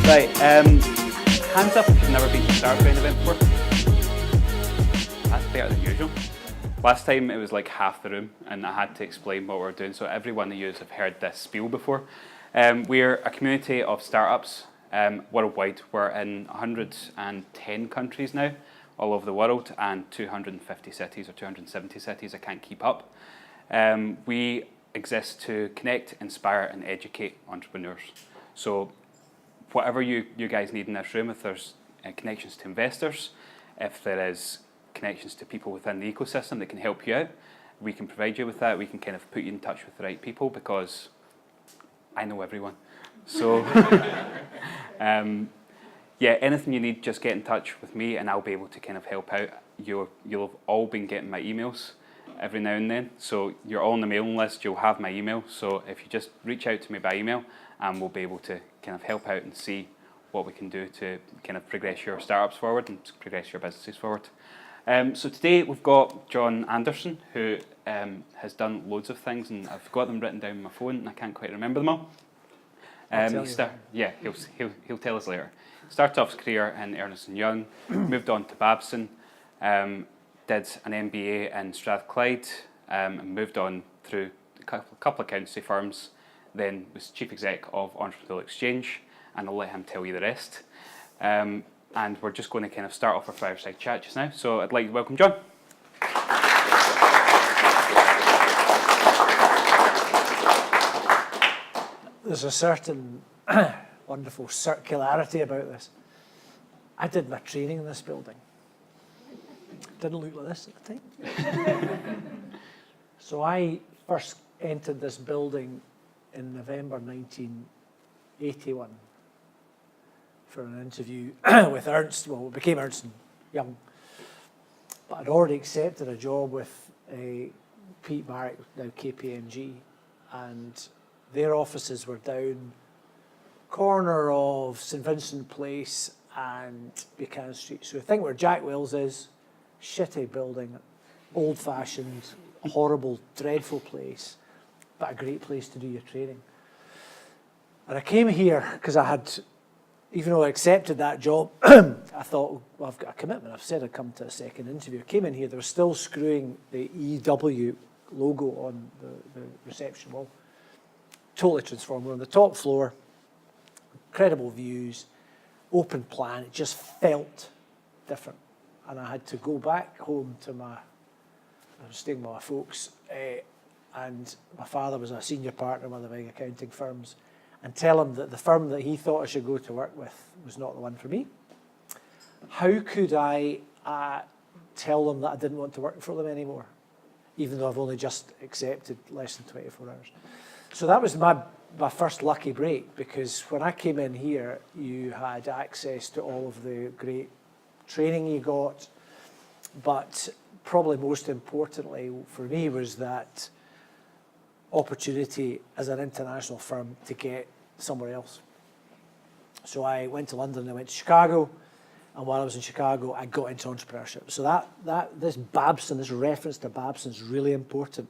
Right, hands up if you've never been to a Strathclyde event before. That's better than usual. Last time it was like half the room and I had to explain what we were doing, so every one of you have heard this spiel before. We're a community of startups worldwide. We're in 110 countries now, all over the world, and 250 cities or 270 cities, I can't keep up. We exist to connect, inspire and educate entrepreneurs. So whatever you guys need in this room, if there's connections to investors, if there is connections to people within the ecosystem that can help you out, we can provide you with that. We can kind of put you in touch with the right people because I know everyone. So yeah, anything you need, just get in touch with me and I'll be able to kind of help out. You'll have all been getting my emails every now and then, so you're all on the mailing list, you'll have my email. So if you just reach out to me by email, and we'll be able to kind of help out and see what we can do to kind of progress your startups forward and progress your businesses forward. So today we've got John Anderson, who has done loads of things, and I've got them written down on my phone and I can't quite remember them all. Yeah, he'll tell us later. Started off his career in Ernst & Young, moved on to Babson, did an MBA in Strathclyde, and moved on through a couple of accountancy firms, then was chief exec of Entrepreneurial Exchange, and I'll let him tell you the rest. And we're just going to kind of start off our fireside chat just now. So I'd like to welcome John. There's a certain wonderful circularity about this. I did my training in this building. Didn't look like this at the time. So I first entered this building in November 1981 for an interview with Ernst. Well, it became Ernst & Young. But I'd already accepted a job with Pete Barrett, now KPMG, and their offices were down corner of St Vincent Place and Buchanan Street. So I think where Jack Wells is, shitty building, old-fashioned, horrible, dreadful place, but a great place to do your training. And I came here because I had, even though I accepted that job, I thought, well, I've got a commitment. I've said I'd come to a second interview. I came in here, they were still screwing the EW logo on the reception wall. Totally transformed. We're on the top floor, incredible views, open plan. It just felt different. And I had to go back home to I was staying with my folks, and my father was a senior partner in one of the big accounting firms, and tell him that the firm that he thought I should go to work with was not the one for me. How could I tell them that I didn't want to work for them anymore, even though I've only just accepted less than 24 hours? So that was my first lucky break, because when I came in here, you had access to all of the great training you got, but probably most importantly for me was that opportunity as an international firm to get somewhere else. So I went to London, I went to Chicago, and while I was in Chicago, I got into entrepreneurship. So this Babson, this reference to Babson is really important.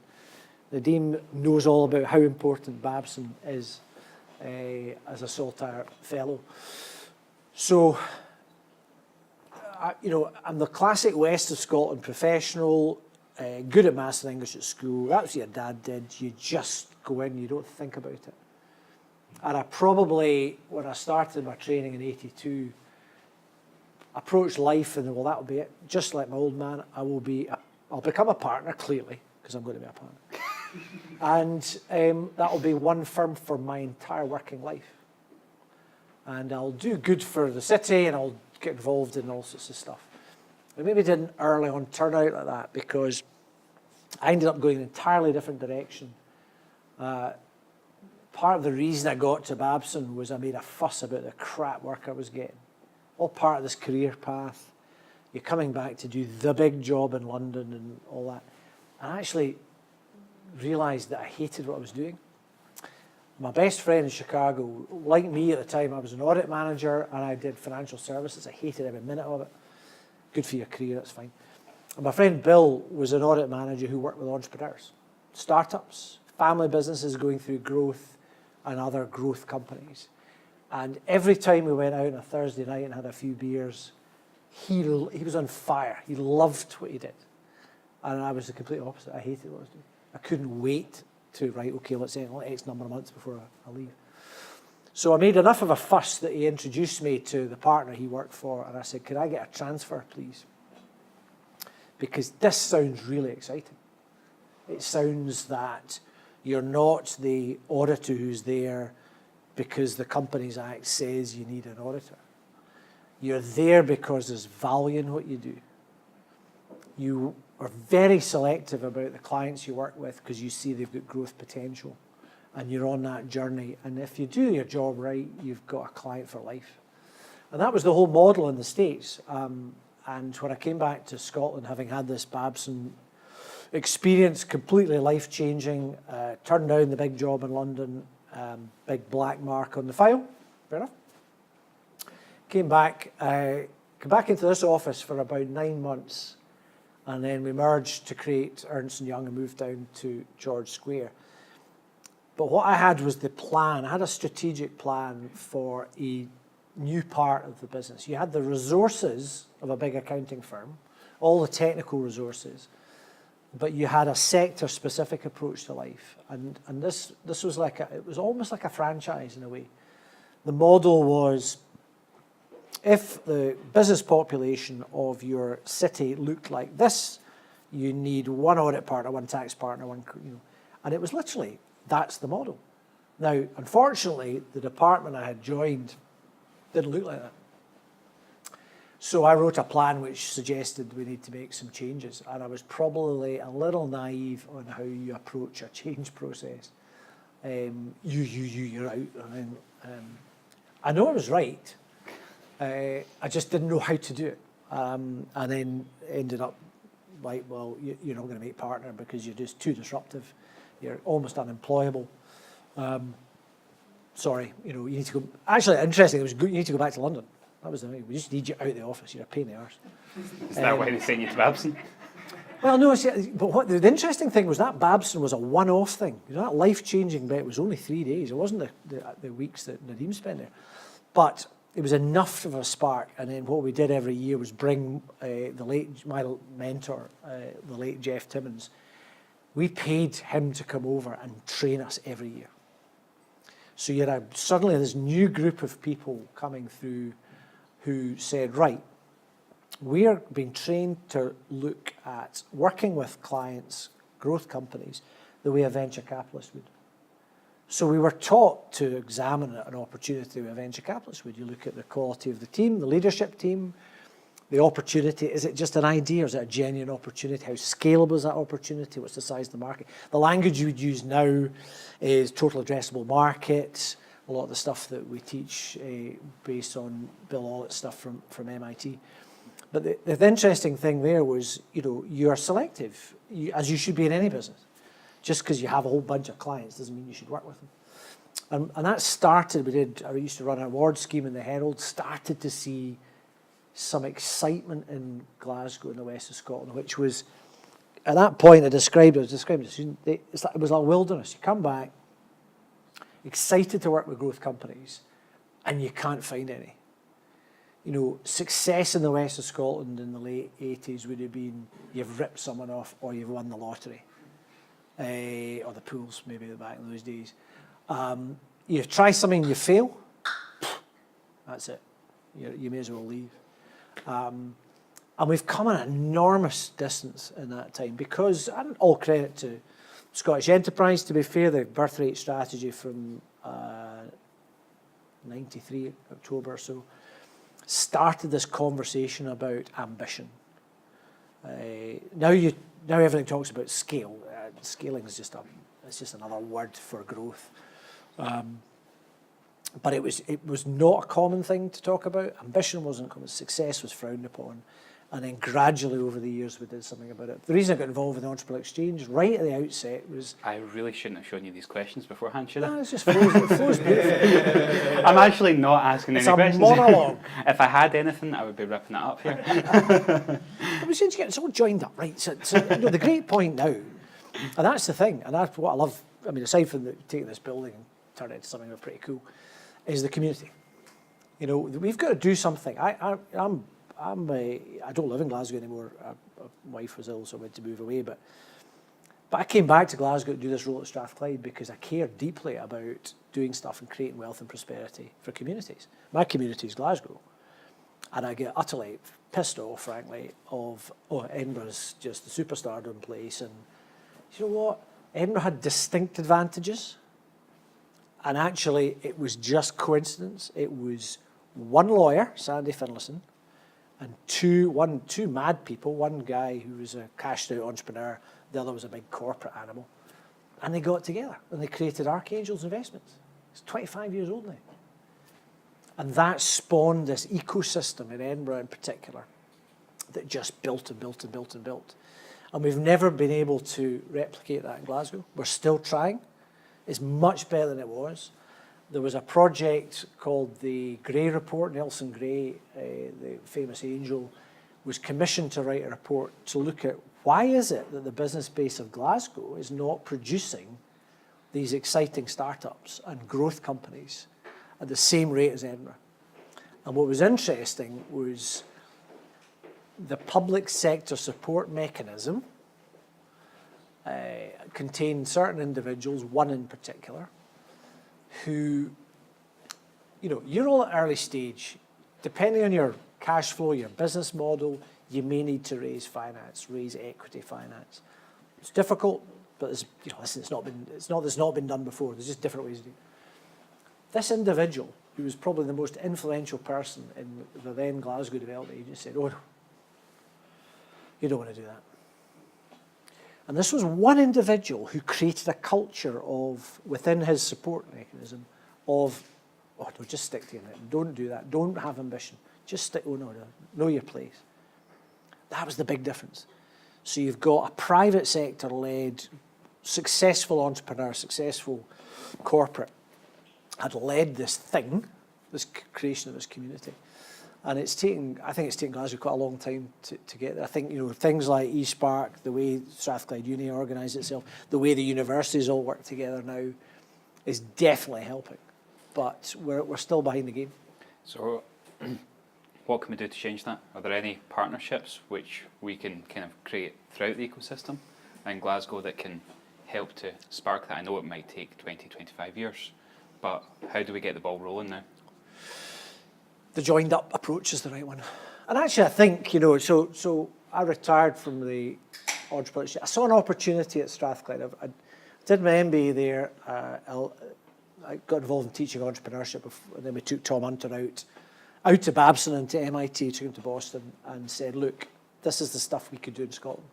The Dean knows all about how important Babson is as a Saltire fellow. So, I'm the classic West of Scotland professional, good at maths and English at school. That's what your dad did. You just go in, you don't think about it. And I probably, when I started my training in '82, approached life and, well, that'll be it. Just like my old man, I'll become a partner, clearly, because I'm going to be a partner. And that'll be one firm for my entire working life. And I'll do good for the city and I'll get involved in all sorts of stuff. It maybe didn't early on turn out like that, because I ended up going an entirely different direction. Part of the reason I got to Babson was I made a fuss about the crap work I was getting. All part of this career path. You're coming back to do the big job in London and all that. And I actually realised that I hated what I was doing. My best friend in Chicago, like me at the time, I was an audit manager and I did financial services. I hated every minute of it. Good for your career, that's fine. And my friend Bill was an audit manager who worked with entrepreneurs, startups, family businesses going through growth and other growth companies. And every time we went out on a Thursday night and had a few beers, he was on fire. He loved what he did. And I was the complete opposite. I hated what I was doing. I couldn't wait to, right, okay, let's say X number of months before I leave. So I made enough of a fuss that he introduced me to the partner he worked for, and I said, could I get a transfer, please? Because this sounds really exciting. It sounds that you're not the auditor who's there because the Companies Act says you need an auditor. You're there because there's value in what you do. You are very selective about the clients you work with because you see they've got growth potential, and you're on that journey. And if you do your job right, you've got a client for life. And that was the whole model in the States. And when I came back to Scotland, having had this Babson experience, completely life-changing, turned down the big job in London, big black mark on the file, fair enough. Came back into this office for about 9 months, and then we merged to create Ernst & Young and moved down to George Square. But what I had was the plan. I had a strategic plan for a new part of the business. You had the resources of a big accounting firm, all the technical resources, but you had a sector-specific approach to life. And this was it was almost like a franchise in a way. The model was, if the business population of your city looked like this, you need one audit partner, one tax partner, and it was literally, that's the model. Now, unfortunately, the department I had joined didn't look like that. So I wrote a plan which suggested we need to make some changes, and I was probably a little naive on how you approach a change process. You're out. I know I was right. I just didn't know how to do it, and then ended up like, well, you're not going to make partner because you're just too disruptive. You're almost unemployable. Sorry, you need to go. Actually, interesting. It was good. You need to go back to London. That was the thing. We just need you out of the office. You're a pain in the arse. Is that why they sent you to Babson? Well, no. But what the interesting thing was that Babson was a one-off thing. That life-changing bit was only 3 days. It wasn't the weeks that Nadeem spent there, but it was enough of a spark. And then what we did every year was bring my mentor, the late Jeff Timmins. We paid him to come over and train us every year. So you had suddenly this new group of people coming through who said, right, we are being trained to look at working with clients, growth companies, the way a venture capitalist would. So we were taught to examine an opportunity with a venture capitalist would. You look at the quality of the team, the leadership team, the opportunity. Is it just an idea? Is it a genuine opportunity? How scalable is that opportunity? What's the size of the market? The language you would use now is total addressable market. A lot of the stuff that we teach based on Bill Ollitt's stuff from MIT. But the interesting thing there was, you are selective, as you should be in any business. Just because you have a whole bunch of clients doesn't mean you should work with them. And that started, I used to run an award scheme in the Herald, started to see some excitement in Glasgow in the west of Scotland, which was, at that point I was describing to students, it was like wilderness. You come back, excited to work with growth companies, and you can't find any. Success in the west of Scotland in the late 80s would have been you've ripped someone off or you've won the lottery, or the pools maybe back in those days. You try something, you fail, that's it. You may as well leave. And we've come an enormous distance in that time because, and all credit to Scottish Enterprise, to be fair, the birth rate strategy from 93, October or so, started this conversation about ambition. Now everything talks about scale. Scaling is just another word for growth. But it was not a common thing to talk about. Ambition wasn't common. Success was frowned upon. And then gradually over the years we did something about it. The reason I got involved with the Entrepreneurial Exchange right at the outset was... I really shouldn't have shown you these questions beforehand, should I? No, it's just flows beautifully. I'm actually not asking any questions. It's a monologue. If I had anything, I would be ripping it up here. It's all joined up, right? So the great point now, and that's the thing, and that's what I love, aside from taking this building and turning it into something pretty cool, is the community. You know, we've got to do something. I don't live in Glasgow anymore. My wife was ill, so I went to move away. But I came back to Glasgow to do this role at Strathclyde because I care deeply about doing stuff and creating wealth and prosperity for communities. My community is Glasgow. And I get utterly pissed off, frankly, of, Edinburgh's just the superstardom place. And you know what? Edinburgh had distinct advantages. And actually, it was just coincidence. It was one lawyer, Sandy Finlayson, and two mad people, one guy who was a cashed-out entrepreneur, the other was a big corporate animal. And they got together, and they created Archangels Investments. It's 25 years old now. And that spawned this ecosystem in Edinburgh in particular that just built and built and built and built. And we've never been able to replicate that in Glasgow. We're still trying. It's much better than it was. There was a project called the Gray Report. Nelson Gray, the famous angel, was commissioned to write a report to look at why is it that the business base of Glasgow is not producing these exciting startups and growth companies at the same rate as Edinburgh. And what was interesting was the public sector support mechanism contained certain individuals, one in particular, who, you know, you're all at early stage. Depending on your cash flow, your business model, you may need to raise finance, raise equity finance. It's difficult, but it's, you know, listen, it's not been done before. There's just different ways to do it. This individual, who was probably the most influential person in the then Glasgow Development Agency, said, "Oh, no, you don't want to do that." And this was one individual who created a culture of, within his support mechanism, of, "Oh, no, just stick to your knitting. Don't do that. Don't have ambition. Just stick, know your place." That was the big difference. So you've got a private sector-led, successful entrepreneur, successful corporate, had led this thing, this creation of this community. And I think it's taken Glasgow quite a long time to get there. I think, you know, things like eSpark, the way Strathclyde Uni organised itself, the way the universities all work together now is definitely helping. But we're still behind the game. So what can we do to change that? Are there any partnerships which we can kind of create throughout the ecosystem in Glasgow that can help to spark that? I know it might take 20, 25 years, but how do we get the ball rolling now? The joined up approach is the right one. And actually, I think, you know, so I retired from the entrepreneurship. I saw an opportunity at Strathclyde. I did my MBA there. I got involved in teaching entrepreneurship, and then we took Tom Hunter out to Babson and to MIT, took him to Boston, and said, "Look, this is the stuff we could do in Scotland,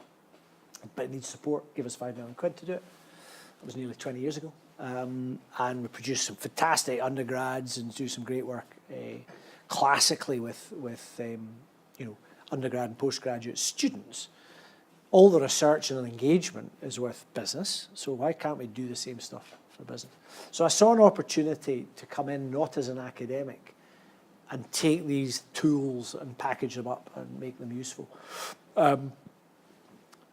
but it needs support. Give us £5 million to do it." That was nearly 20 years ago. And we produced some fantastic undergrads and do some great work, classically with you know, undergrad and postgraduate students. All the research and engagement is with business, so why can't we do the same stuff for business? So I saw an opportunity to come in not as an academic and take these tools and package them up and make them useful.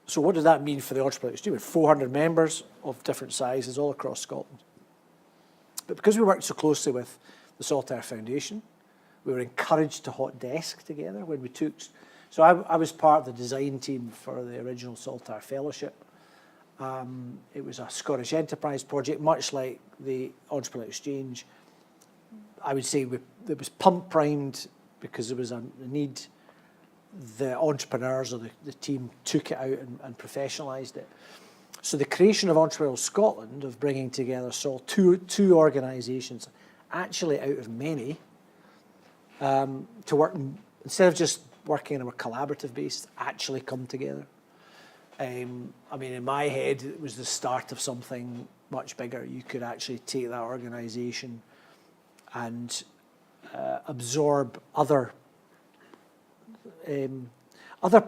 So what does that mean for the Entrepreneurial Scotland? We have 400 members of different sizes all across Scotland. But because we worked so closely with the Saltaire Foundation, we were encouraged to hot desk together when we took... So I was part of the design team for the original Saltaire Fellowship. It was a Scottish enterprise project, much like the Entrepreneurial Exchange. I would say it was pump primed because there was a need. The entrepreneurs or the team took it out and professionalised it. So the creation of Entrepreneurial Scotland, of bringing together two organisations, actually out of many, to work, instead of just working on a collaborative basis, actually come together. I mean, in my head, it was the start of something much bigger. You could actually take that organisation and absorb other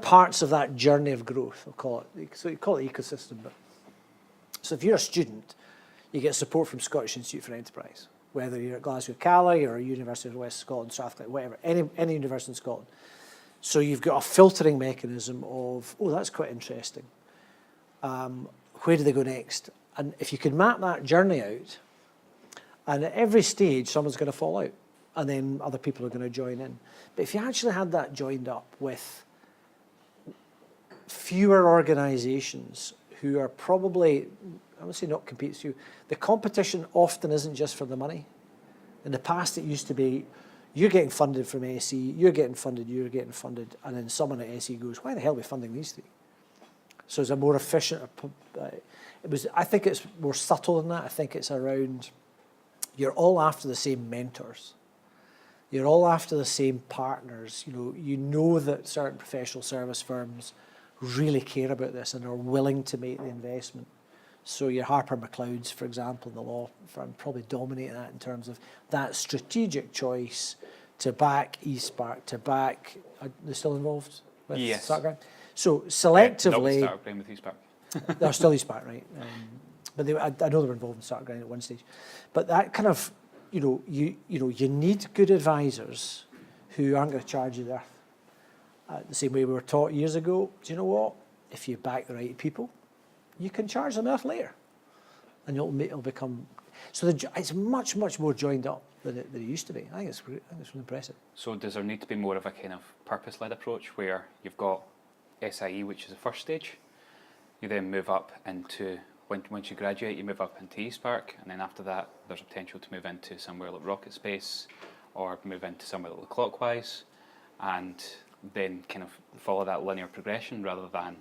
parts of that journey of growth, I'll call it. So you call it ecosystem. But so if you're a student, you get support from Scottish Institute for Enterprise, whether you're at Glasgow Cali or University of West Scotland, Strathclyde, whatever, any university in Scotland. So you've got a filtering mechanism of, oh, that's quite interesting. Where do they go next? And if you can map that journey out And at every stage, someone's going to fall out, and then other people are going to join in. But if you actually had that joined up with fewer organisations who are probably, I would say not compete, so the competition often isn't just for the money. In the past, it used to be, you're getting funded from SE, you're getting funded, and then someone at SE goes, why the hell are we funding these three? So it's a more efficient, I think it's more subtle than that. I think it's around, you're all after the same mentors. You're all after the same partners. You know that certain professional service firms really care about this and are willing to make the investment. So your Harper McLeods, for example, the law firm, probably dominating that in terms of that strategic choice to back eSpark, to back, are they still involved with Strathclyde? So selectively, Strathclyde with eSpark. They're still eSpark, right? But I know they were involved in Strathclyde at one stage. But that kind of, you need good advisors who aren't going to charge you the earth. The same way we were taught years ago, do you know what? If you back the right people, you can charge them earth later. And it'll become, so it's much, much more joined up than it used to be. I think it's really impressive. So does there need to be more of a kind of purpose-led approach where you've got SIE, which is the first stage, you then move up into, once you graduate, you move up into eSpark, and then after that, there's a potential to move into somewhere like Rocket Space, or move into somewhere like Clockwise, and then kind of follow that linear progression rather than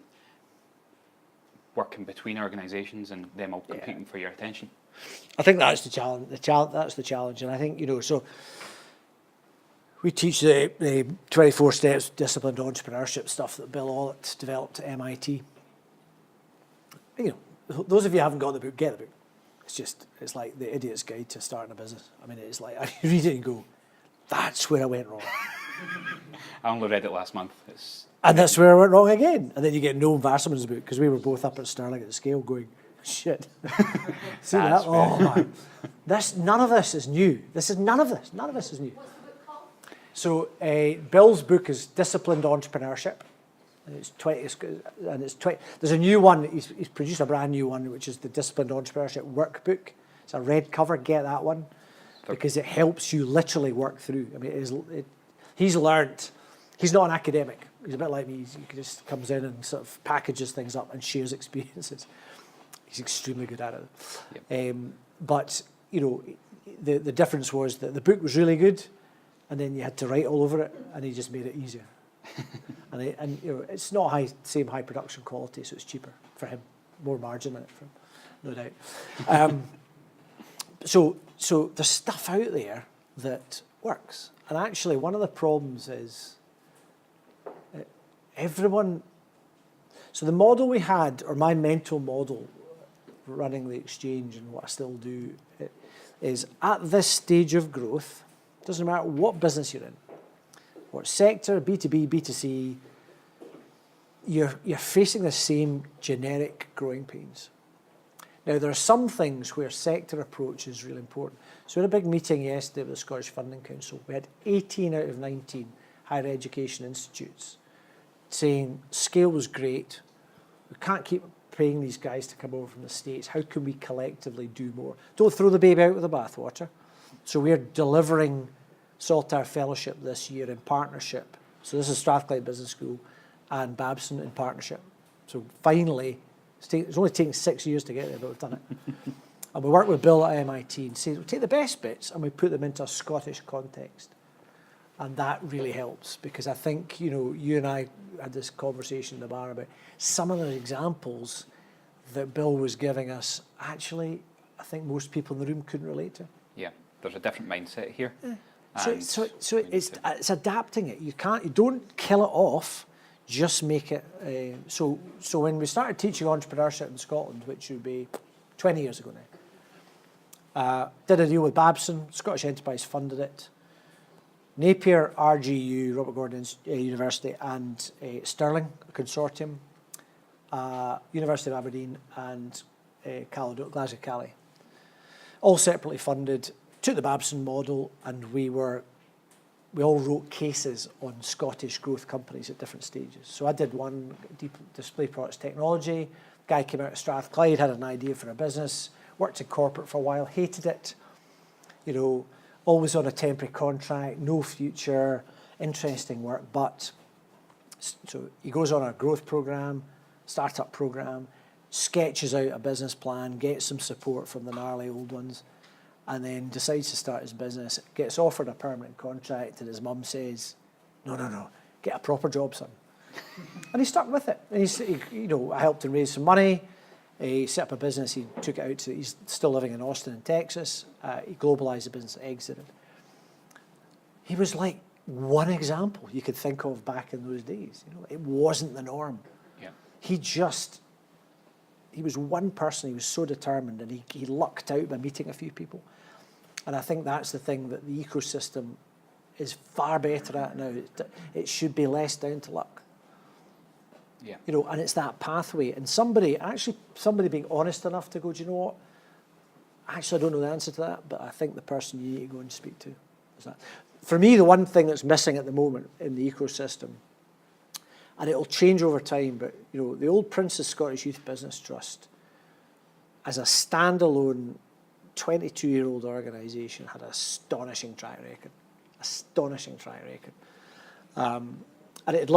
working between organisations and them all competing for your attention. I think that's the challenge. That's the challenge, and I think so. We teach the 24 steps disciplined entrepreneurship stuff that Bill Ollett developed at MIT. Those of you who haven't got the book, get the book. It's like the idiot's guide to starting a business. I mean, it's like you read it and go, that's where I went wrong. I only read it last month. And that's where I went wrong again. And then you get Noam Vasselman's book, because we were both up at Stirling at the scale going, shit. See that? Oh, man. None of this is new. None of this is new. What's the book called? So Bill's book is Disciplined Entrepreneurship. And it's 20, there's a new one, he's produced a brand new one, which is the Disciplined Entrepreneurship Workbook. It's a red cover, get that one, because it helps you literally work through. I mean, he's learned, he's not an academic. He's a bit like me. He just comes in and sort of packages things up and shares experiences. He's extremely good at it. Yep. But, the difference was that the book was really good, and then you had to write all over it, and he just made it easier. and it's not same high production quality, so it's cheaper for him, more margin in it for him, no doubt. So there's stuff out there that works, and actually one of the problems is everyone. So the model we had, or my mental model, running the exchange and what I still do, is at this stage of growth, doesn't matter what business you're in, what sector, B2B, B2C, you're facing the same generic growing pains. Now, there are some things where sector approach is really important. So we had a big meeting yesterday with the Scottish Funding Council. We had 18 out of 19 higher education institutes saying scale was great. We can't keep paying these guys to come over from the States. How can we collectively do more? Don't throw the baby out with the bathwater. So we're delivering Saltire Fellowship this year in partnership. So this is Strathclyde Business School and Babson in partnership. So finally, it's only taken 6 years to get there, but we've done it. And we work with Bill at MIT and say, we take the best bits and we put them into a Scottish context. And that really helps, because I think, you and I had this conversation in the bar about some of the examples that Bill was giving us. Actually, I think most people in the room couldn't relate to. Yeah, there's a different mindset here. Yeah. So it's adapting it. You don't kill it off, just make it. So when we started teaching entrepreneurship in Scotland, which would be 20 years ago now, did a deal with Babson, Scottish Enterprise funded it. Napier, RGU, Robert Gordon University, and Stirling, a consortium, University of Aberdeen, and Glasgow Cali, all separately funded. Took the Babson model, and we all wrote cases on Scottish growth companies at different stages. So I did one, deep display products technology. Guy came out of Strathclyde, had an idea for a business, worked in corporate for a while, hated it, you know, always on a temporary contract, no future, interesting work. But so he goes on a growth program, startup program, sketches out a business plan, gets some support from the gnarly old ones, and then decides to start his business, gets offered a permanent contract, and his mum says, no, get a proper job, son. And he stuck with it. And I helped him raise some money. He set up a business. He took it out to, he's still living in Austin in Texas. He globalized the business, exited. He was like one example you could think of back in those days. You know, it wasn't the norm. Yeah. He was one person. He was so determined, and he lucked out by meeting a few people. And I think that's the thing that the ecosystem is far better at now. It should be less down to luck. Yeah. You know, and it's that pathway. And somebody being honest enough to go, do you know what? Actually, I don't know the answer to that, but I think the person you need to go and speak to is that. For me, the one thing that's missing at the moment in the ecosystem, and it'll change over time, but you know, the old Prince's Scottish Youth Business Trust, as a standalone 22-year-old organisation, had an astonishing track record. And it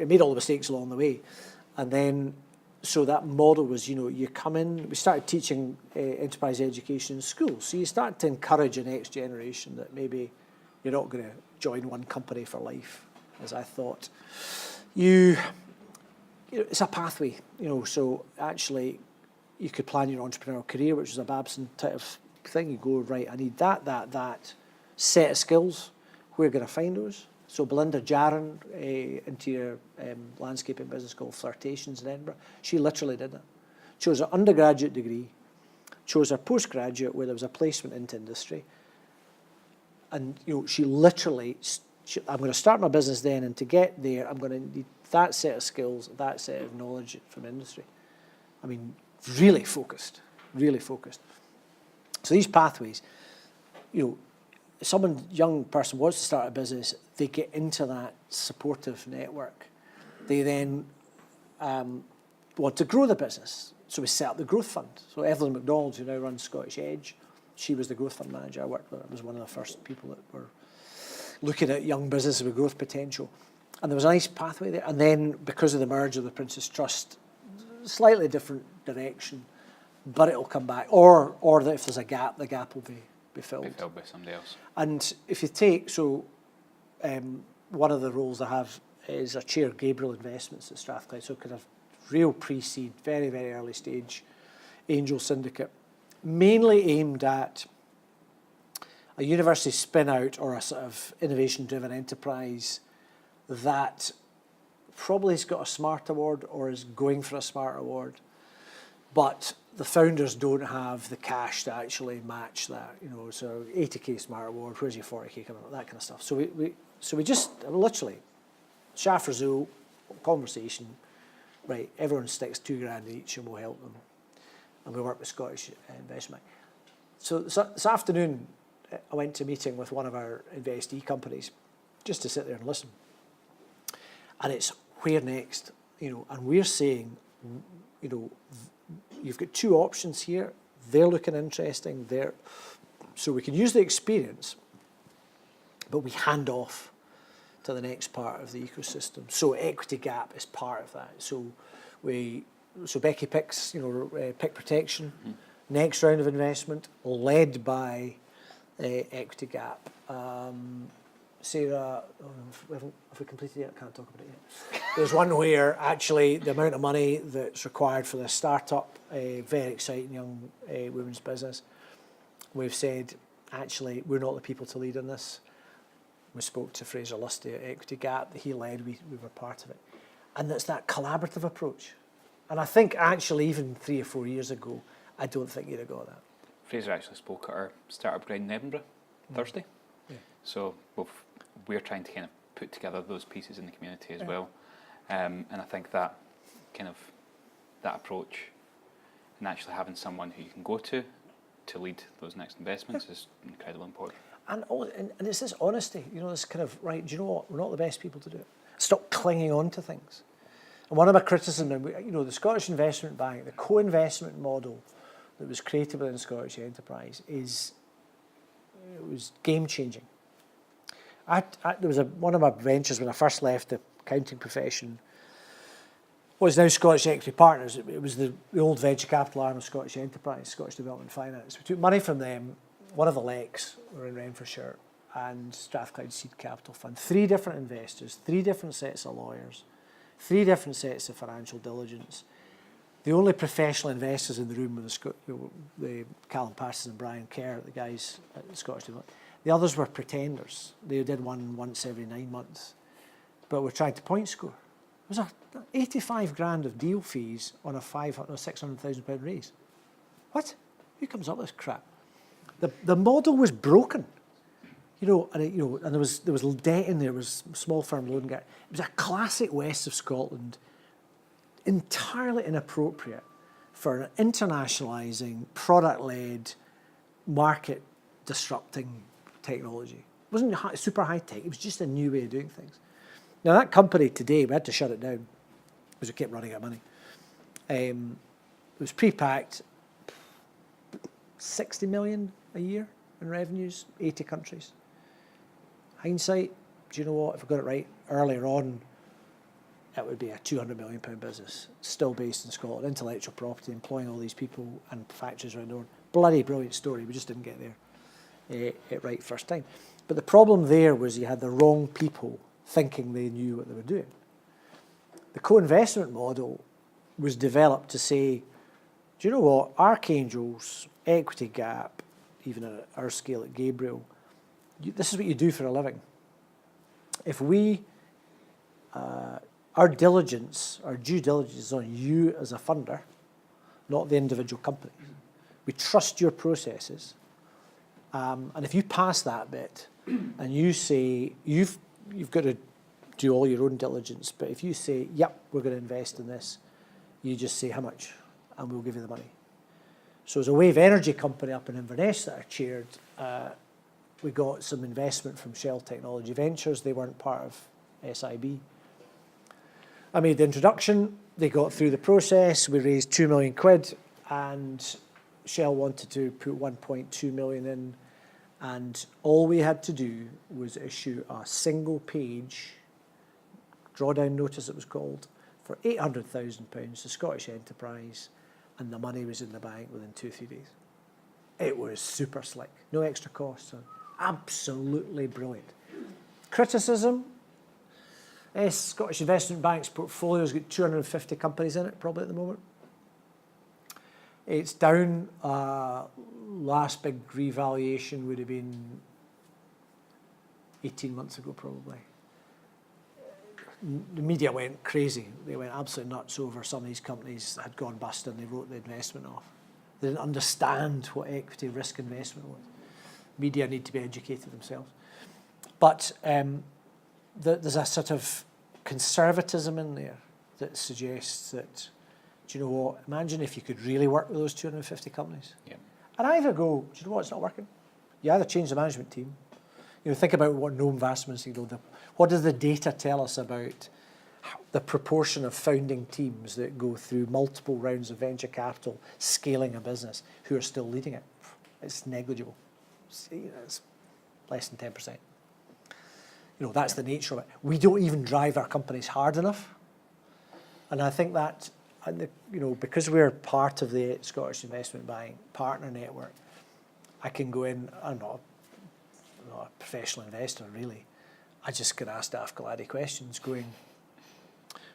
made all the mistakes along the way. And then, so that model was, you know, you come in, we started teaching enterprise education in schools. So you start to encourage the next generation that maybe you're not going to join one company for life, as I thought. It's a pathway, you know, so actually you could plan your entrepreneurial career, which is a Babson type of thing. You go, right, I need that set of skills. Where are going to find those? So Belinda Jarron, interior landscaping business called Flirtations in Edinburgh, she literally did that. Chose her undergraduate degree, chose her postgraduate where there was a placement into industry. And you know, she literally, I'm going to start my business then, and to get there, I'm going to need that set of skills, that set of knowledge from industry. I mean, really focused. So these pathways, you know, young person wants to start a business, they get into that supportive network. They then want to grow the business. So we set up the growth fund. So Evelyn McDonald, who now runs Scottish Edge, she was the growth fund manager I worked with. I was one of the first people that were looking at young businesses with growth potential. And there was a nice pathway there. And then because of the merger of the Prince's Trust, slightly different direction, but it'll come back. Or that if there's a gap, the gap will be filled. Be filled by somebody else. And if you take, one of the roles I have is I chair Gabriel Investments at Strathclyde, so kind of real pre-seed, very, very early stage angel syndicate, mainly aimed at a university spin-out or a sort of innovation-driven enterprise that probably has got a SMART award or is going for a SMART award, but the founders don't have the cash to actually match that, you know. So 80k SMART award, where's your 40k coming up, that kind of stuff. So we just literally, Shaft Rizzo, conversation, right, everyone sticks $2,000 each and we'll help them. And we work with Scottish Investment. So this afternoon, I went to a meeting with one of our investee companies just to sit there and listen. And it's where next, you know, and we're saying, you know, you've got two options here. They're looking interesting. So we can use the experience, but we hand off to the next part of the ecosystem. So equity gap is part of that. So Becky picks, you know, pick protection. Mm-hmm. Next round of investment led by equity gap. Sarah, have we completed it? I can't talk about it yet. There's one where actually the amount of money that's required for this startup, a very exciting young women's business, we've said, actually, we're not the people to lead on this. We spoke to Fraser Lusty at Equity Gap, he led, we were part of it. And it's that collaborative approach. And I think actually even 3 or 4 years ago, I don't think you'd have got that. Fraser actually spoke at our startup grind in Edinburgh Thursday. Yeah. So we're trying to kind of put together those pieces in the community as well. And I think that kind of that approach and actually having someone who you can go to lead those next investments is incredibly important. And it's this honesty, you know, this kind of, right, do you know what, we're not the best people to do it. Stop clinging on to things. And one of my criticisms, you know, the Scottish Investment Bank, the co-investment model that was created within Scottish Enterprise is It was game-changing. There was one of my ventures when I first left the accounting profession, was now Scottish Equity Partners. It was the old venture capital arm of Scottish Enterprise, Scottish Development Finance. We took money from them, one of the Lecs, were in Renfrewshire, and Strathclyde Seed Capital Fund. 3 different investors, 3 different sets of lawyers, 3 different sets of financial diligence. The only professional investors in the room were the Callum Parsons and Brian Kerr, the guys at Scottish Development. The others were pretenders. They did one once every 9 months, but were trying to point score. It was 85 grand of deal fees on a 600,000 pound raise. What? Who comes up with this crap? The model was broken. And there was debt in there. Was small firm loan gap. It was a classic west of Scotland, entirely inappropriate for an internationalising, product-led, market-disrupting technology. It wasn't super high-tech. It was just a new way of doing things. Now, that company today, we had to shut it down because we kept running out of money. It was pre-packed, 60 million a year in revenues, 80 countries. Hindsight, do you know what? If we got it right earlier on, it would be a £200 million business, still based in Scotland, intellectual property, employing all these people and factories around the world. Bloody brilliant story. We just didn't get there it right first time. But the problem there was you had the wrong people thinking they knew what they were doing. The co-investment model was developed to say, do you know what? Archangels, Equity Gap, even at our scale at Gabriel, this is what you do for a living. If we, our due diligence is on you as a funder, not the individual company. We trust your processes. And if you pass that bit and you say, you've got to do all your own diligence, but if you say, yep, we're going to invest in this, you just say how much and we'll give you the money. So as a wave energy company up in Inverness that I chaired, we got some investment from Shell Technology Ventures. They weren't part of SIB. I made the introduction. They got through the process. We raised 2 million quid, and Shell wanted to put 1.2 million in, and all we had to do was issue a single page drawdown notice, it was called, for £800,000 to Scottish Enterprise, and the money was in the bank within 2-3 days. It was super slick, no extra costs. Absolutely brilliant. Criticism, Scottish Investment Bank's portfolio's got 250 companies in it, probably at the moment. It's down. Last big revaluation would have been 18 months ago, probably. The media went crazy. They went absolutely nuts over some of these companies that had gone bust and they wrote the investment off. They didn't understand what equity risk investment was. Media need to be educated themselves. But there's a sort of conservatism in there that suggests that, do you know what, imagine if you could really work with those 250 companies. Yeah. And either go, do you know what, it's not working. You either change the management team. Think about what Noam Vasman said. What does the data tell us about the proportion of founding teams that go through multiple rounds of venture capital, scaling a business, who are still leading it? It's negligible. It's less than 10%. That's the nature of it. We don't even drive our companies hard enough. And I think that, because we're part of the Scottish Investment Bank partner network, I can go in, I'm not a professional investor, really. I just can ask daft Galadi questions going,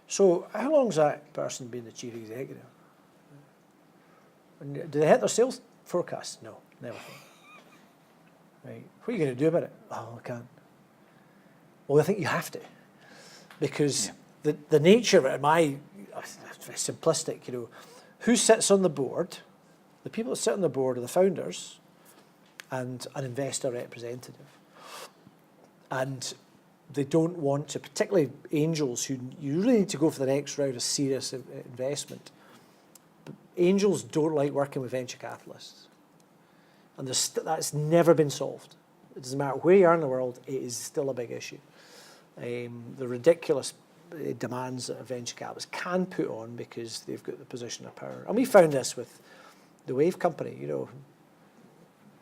so how long's that person been the chief executive? And do they hit their sales forecasts? No, never. Right. What are you going to do about it? Oh, I can't. Well, I think you have to, because the nature of it, very simplistic, who sits on the board? The people that sit on the board are the founders and an investor representative. And they don't want to, particularly angels, who you really need to go for the next round of serious investment. But angels don't like working with venture capitalists. And that's never been solved. It doesn't matter where you are in the world, it is still a big issue. The ridiculous demands that a venture capitalist can put on because they've got the position of power. And we found this with the Wave company,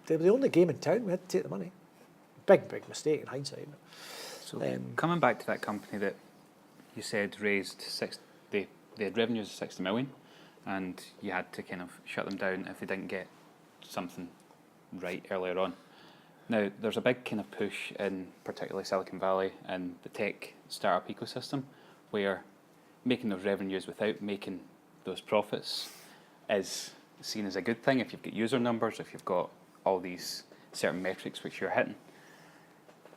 They were the only game in town. We had to take the money. Big mistake in hindsight. So coming back to that company that you said raised they had revenues of 60 million, and you had to kind of shut them down if they didn't get something right earlier on. Now, there's a big kind of push in particularly Silicon Valley and the tech startup ecosystem where making those revenues without making those profits is seen as a good thing if you've got user numbers, if you've got all these certain metrics which you're hitting.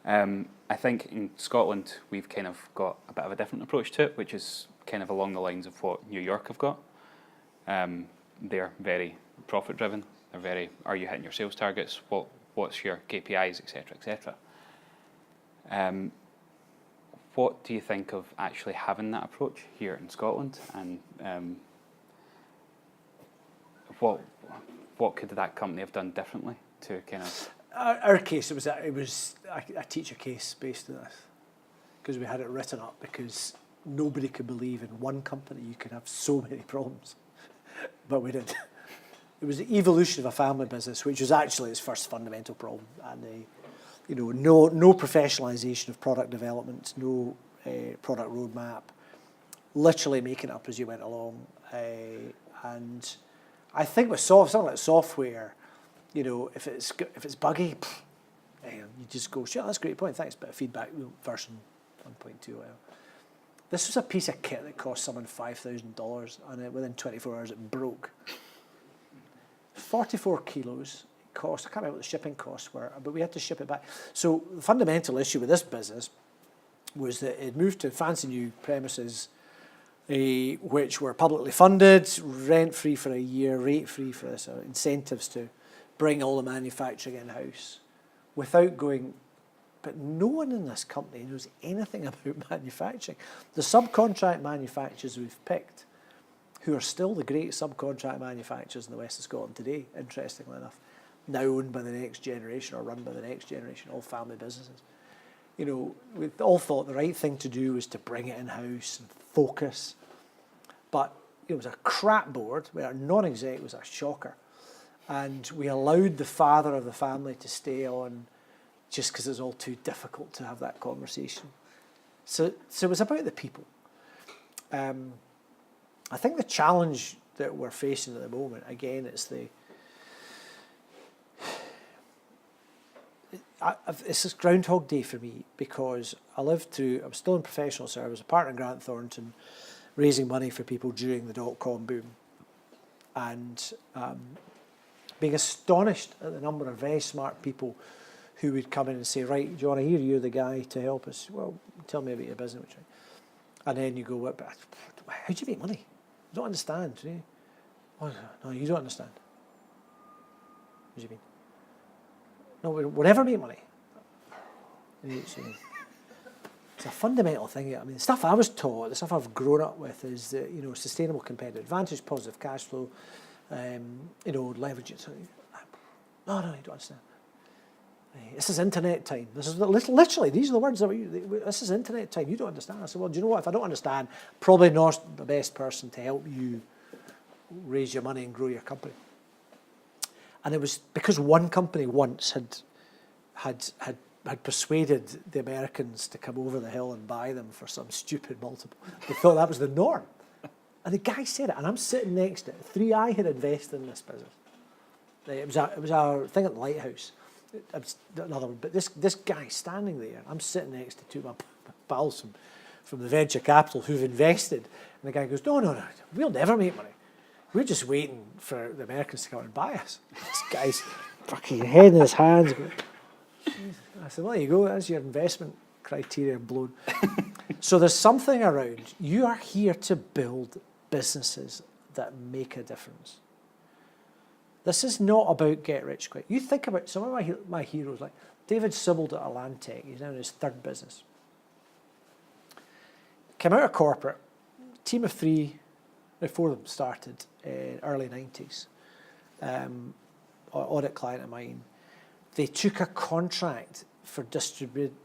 I think in Scotland we've kind of got a bit of a different approach to it, which is kind of along the lines of what New York have got. They're very profit driven. They're very, are you hitting your sales targets? What's your KPIs, etc., etc. What do you think of actually having that approach here in Scotland, and what could that company have done differently to kind of? Our case, it was a teacher case based on this, because we had it written up because nobody could believe in one company you could have so many problems, but we did. It was the evolution of a family business, which was actually its first fundamental problem, and no professionalisation of product development, no product roadmap, literally making it up as you went along, and I think with something like software, if it's buggy, you just go, sure, that's a great point, thanks, bit of feedback, version 1.2. This was a piece of kit that cost someone $5,000, and within 24 hours it broke. 44 kilos cost. I can't remember what the shipping costs were, but we had to ship it back. So the fundamental issue with this business was that it moved to fancy new premises, which were publicly funded, rent-free for a year, rate-free for this, incentives to bring all the manufacturing in-house without going, but no one in this company knows anything about manufacturing. The subcontract manufacturers we've picked, who are still the great subcontract manufacturers in the west of Scotland today, interestingly enough, now owned by the next generation or run by the next generation, all family businesses. We all thought the right thing to do was to bring it in-house and focus. But it was a crap board where our non-exec was a shocker. And we allowed the father of the family to stay on just because it was all too difficult to have that conversation. So it was about the people. I think the challenge that we're facing at the moment, again, it's it's this Groundhog Day for me, because I'm still in professional service, a partner in Grant Thornton, raising money for people during the dot-com boom, and being astonished at the number of very smart people who would come in and say, right, do you want to hear you're the guy to help us? Well, tell me about your business. And then you go, what? How do you make money? I don't understand. Do you? Oh, no, you don't understand. What do you mean? No, we'll never make money. It's a fundamental thing. I mean, the stuff I was taught, the stuff I've grown up with is that, sustainable competitive advantage, positive cash flow, leverage it. No, you don't understand. This is internet time. This is literally, these are the words that this is internet time. You don't understand. I said, well, do you know what? If I don't understand, probably not the best person to help you raise your money and grow your company. And it was because one company once had persuaded the Americans to come over the hill and buy them for some stupid multiple. They thought that was the norm. And the guy said it, and I'm sitting next to it. 3i had invested in this business. It was our thing at the Lighthouse. Another one, but this guy standing there, I'm sitting next to two of my pals from the venture capital who've invested, and the guy goes, no, we'll never make money. We're just waiting for the Americans to come and buy us. This guy's fucking head in his hands. I said, well, there you go, that's your investment criteria blown. So there's something around, you are here to build businesses that make a difference. This is not about get rich quick. You think about some of my heroes, like David Sibbald at Atlantic, he's now in his third business. Came out of corporate, team of three, four of them started in early 90s, audit client of mine. They took a contract for distributing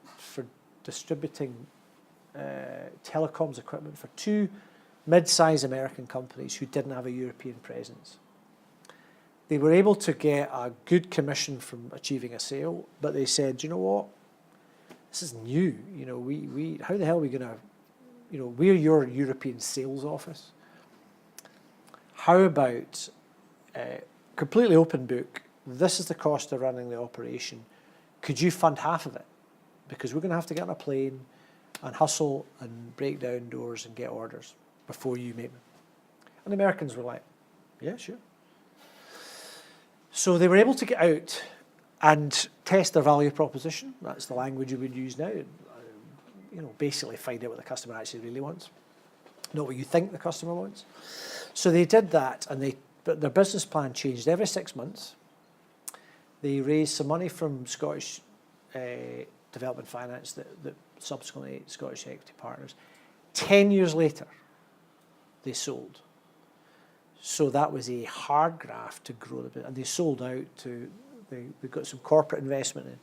telecoms equipment for two mid-size American companies who didn't have a European presence. They were able to get a good commission from achieving a sale, but they said, you know what, this is new. You know, we how the hell are we going to, you know, we're your European sales office. How about completely open book? This is the cost of running the operation. Could you fund half of it? Because we're going to have to get on a plane and hustle and break down doors and get orders before you make them. And the Americans were like, yeah, sure. So they were able to get out and test their value proposition. That's the language you would use now. You know, basically find out what the customer actually really wants, not what you think the customer wants. So they did that, and but their business plan changed every 6 months. They raised some money from Scottish Development Finance that subsequently Scottish Equity Partners. 10 years later, they sold. So that was a hard graft to grow the business, and they sold out to. They got some corporate investment in,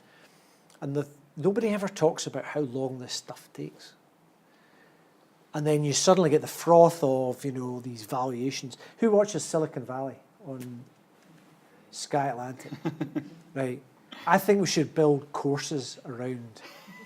and nobody ever talks about how long this stuff takes. And then you suddenly get the froth of, you know, these valuations. Who watches Silicon Valley on Sky Atlantic? Right. I think we should build courses around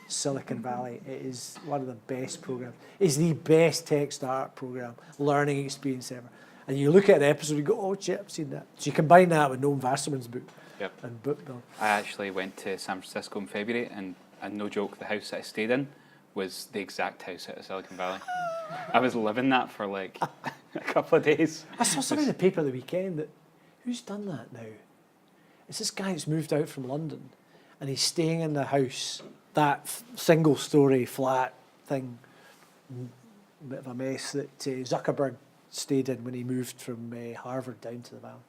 Silicon Valley. It is one of the best programs. It's the best tech startup program, learning experience ever. And you look at an episode and you go, oh shit, I've seen that. So you combine that with Noam Wasserman's book. Yep. And book build. I actually went to San Francisco in February, and no joke, the house that I stayed in was the exact house out of Silicon Valley. I was living that for like a couple of days. I saw something in the paper the weekend that, who's done that now? It's this guy who's moved out from London, and he's staying in the house, that single-story flat thing, bit of a mess that Zuckerberg stayed in when he moved from Harvard down to the Valley.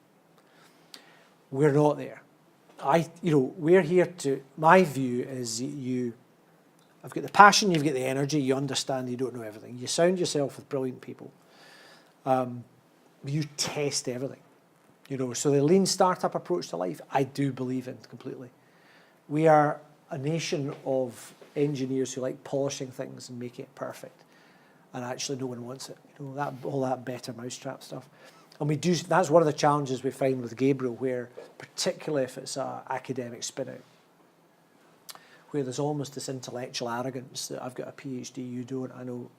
We're not there. We're here to. My view is I've got the passion, you've got the energy, you understand you don't know everything. You surround yourself with brilliant people. You test everything. You know, so the lean startup approach to life, I do believe in completely. We are a nation of engineers who like polishing things and making it perfect. And actually no one wants it. You know, all that better mousetrap stuff. And we do. That's one of the challenges we find with Gabriel, where particularly if it's an academic spin-out, where there's almost this intellectual arrogance that I've got a PhD, you don't, I know.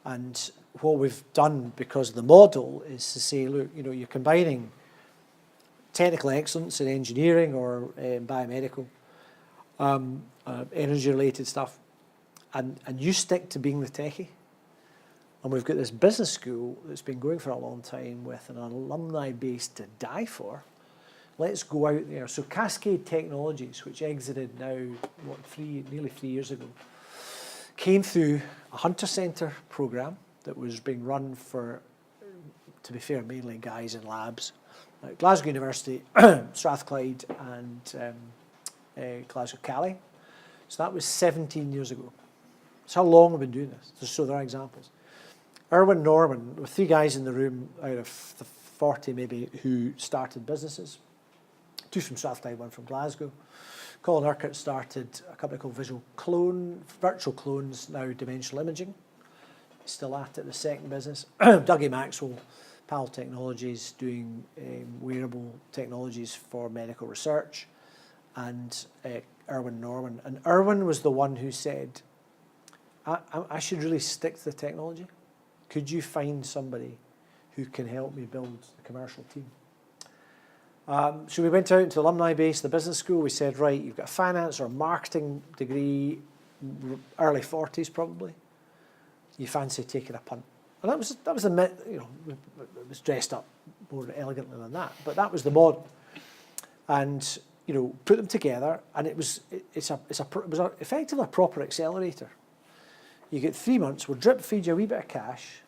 And what we've done because of the model is to say, look, you know, you're combining technical excellence in engineering or biomedical, energy-related stuff, and you stick to being the techie. And we've got this business school that's been going for a long time with an alumni base to die for. Let's go out there. So Cascade Technologies, which exited now, nearly 3 years ago, came through a Hunter Centre programme that was being run for, to be fair, mainly guys in labs. Glasgow University, Strathclyde and Glasgow Cali. So that was 17 years ago. That's how long we've been doing this. So there are examples. Erwin Norman, with 3 guys in the room out of the 40 maybe who started businesses. 2 from Strathclyde, 1 from Glasgow. Colin Urquhart started a company called Virtual Clones, now Dimensional Imaging. Still at it, the second business. Dougie Maxwell, PAL Technologies, doing wearable technologies for medical research. And Erwin Norman. And Erwin was the one who said, I should really stick to the technology. Could you find somebody who can help me build the commercial team? So we went out into the alumni base, the business school. We said, right, you've got a finance or a marketing degree, early 40s probably. You fancy taking a punt? And that was it was dressed up more elegantly than that, but that was the model. And you know, put them together, and it was effectively a proper accelerator. You get 3 months, we'll drip feed you a wee bit of cash,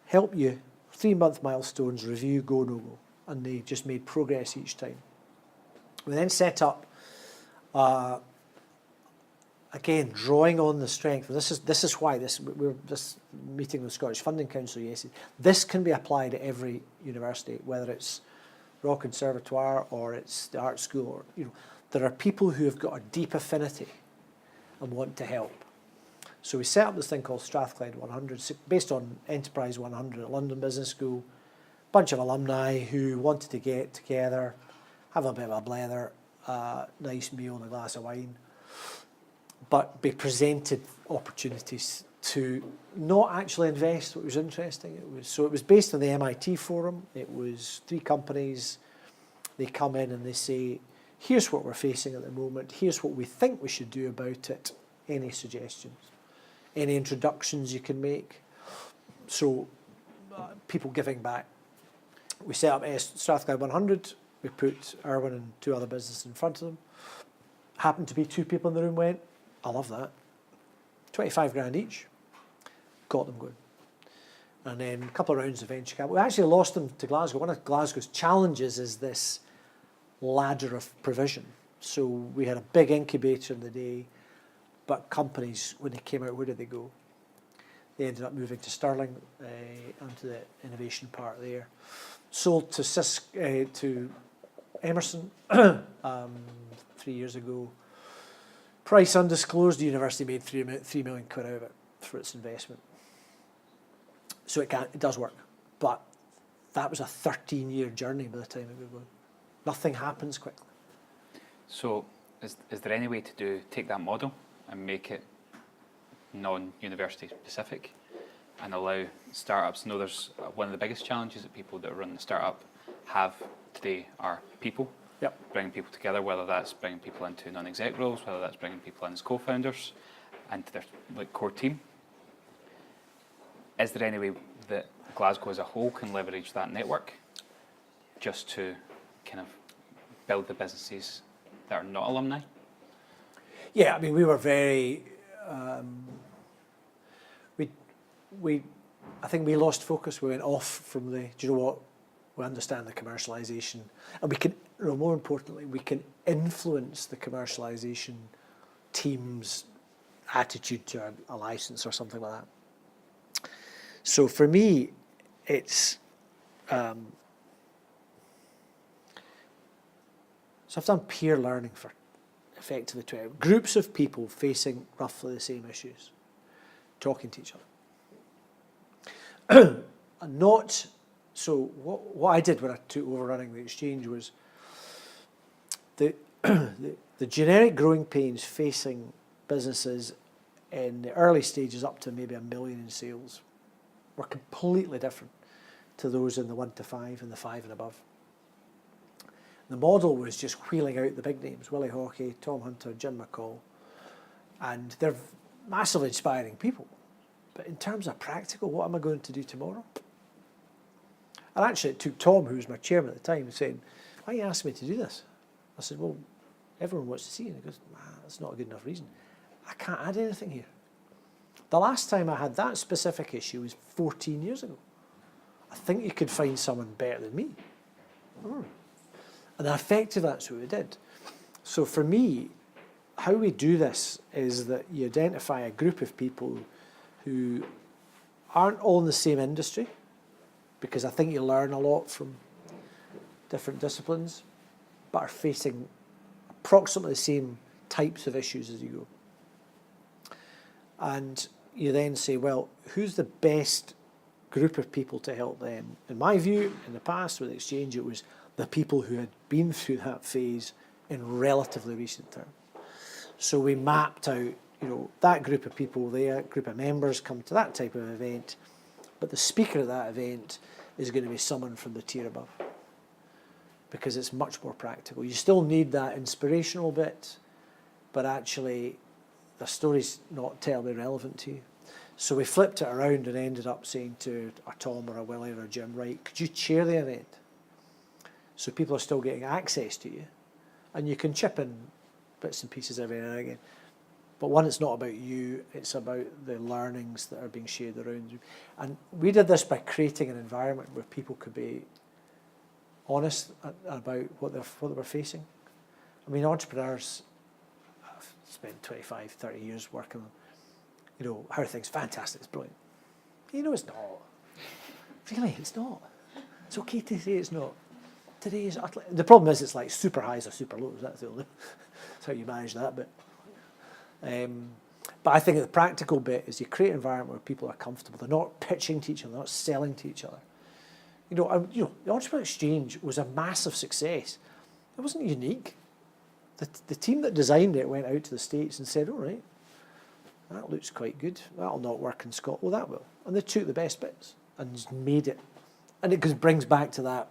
help you, 3-month milestones, review, go, no go. And they just made progress each time. We then set up, again, drawing on the strength. This is why this meeting with the Scottish Funding Council yesterday. This can be applied at every university, whether it's Royal Conservatoire or it's the art school. Or, you know, there are people who have got a deep affinity and want to help. So we set up this thing called Strathclyde 100, based on Enterprise 100 at London Business School. bunch of alumni who wanted to get together, have a bit of a blether, nice meal and a glass of wine, but be presented opportunities to not actually invest what was interesting. It was based on the MIT forum. It was 3 companies. They come in and they say, here's what we're facing at the moment. Here's what we think we should do about it. Any suggestions? Any introductions you can make? So people giving back. We set up Strathclyde 100. We put Irwin and 2 other businesses in front of them. Happened to be 2 people in the room went, I love that. 25 grand each. Got them going. And then a couple of rounds of venture capital. We actually lost them to Glasgow. One of Glasgow's challenges is this ladder of provision. So we had a big incubator in the day, but companies, when they came out, where did they go? They ended up moving to Stirling, onto the innovation part there. Sold to Emerson 3 years ago. Price undisclosed. The university made 3 million quid out of it for its investment. So it does work. But that was a 13-year journey by the time it got going. Nothing happens quickly. So is there any way to take that model and make it non-university specific and allow startups? No, there's one of the biggest challenges that people that run the startup have today are people. Yep. Bringing people together, whether that's bringing people into non-exec roles, whether that's bringing people in as co-founders and to their core team. Is there any way that Glasgow as a whole can leverage that network just to kind of build the businesses that are not alumni? Yeah, I mean, we were very. I think we lost focus. We went off from the. Do you know what? We understand the commercialisation, and we can. More importantly, we can influence the commercialisation team's attitude to a license or something like that. So for me, it's. So I've done peer learning for effectively 12 groups of people facing roughly the same issues, talking to each other. Not so. What I did when I took over running the exchange was the generic growing pains facing businesses in the early stages up to maybe $1 million in sales were completely different to those in the 1 to 5 and the 5 and above. The model was just wheeling out the big names, Willie Hawkey, Tom Hunter, Jim McCall, and they're massively inspiring people. But in terms of practical, what am I going to do tomorrow? And actually it took Tom, who was my chairman at the time, saying, why are you asking me to do this? I said, well, everyone wants to see it. And he goes, that's not a good enough reason. I can't add anything here. The last time I had that specific issue was 14 years ago. I think you could find someone better than me. And effectively, that's what we did. So for me, how we do this is that you identify a group of people who aren't all in the same industry, because I think you learn a lot from different disciplines, but are facing approximately the same types of issues as you go. And you then say, well, who's the best group of people to help them? In my view, in the past with Exchange, it was the people who had been through that phase in relatively recent terms. So we mapped out, that group of people there, group of members come to that type of event, but the speaker at that event is going to be someone from the tier above, because it's much more practical. You still need that inspirational bit, but actually the story's not terribly relevant to you. So we flipped it around and ended up saying to a Tom or a Willie or a Jim, right, could you chair the event? So people are still getting access to you, and you can chip in bits and pieces every now and again. But one, it's not about you, it's about the learnings that are being shared around you. And we did this by creating an environment where people could be honest about what they were facing. I mean, entrepreneurs, I've spent 25, 30 years working on, how are things? Fantastic, it's brilliant. It's not. Really, it's not. It's okay to say it's not. Today is utterly, the problem is it's like super highs or super lows. That's how you manage that. But I think the practical bit is you create an environment where people are comfortable. They're not pitching to each other, they're not selling to each other. The Entrepreneurial Exchange was a massive success. It wasn't unique. The team that designed it went out to the States and said, all right, that looks quite good. That'll not work in Scotland. Well, that will. And they took the best bits and just made it. And it brings back to that,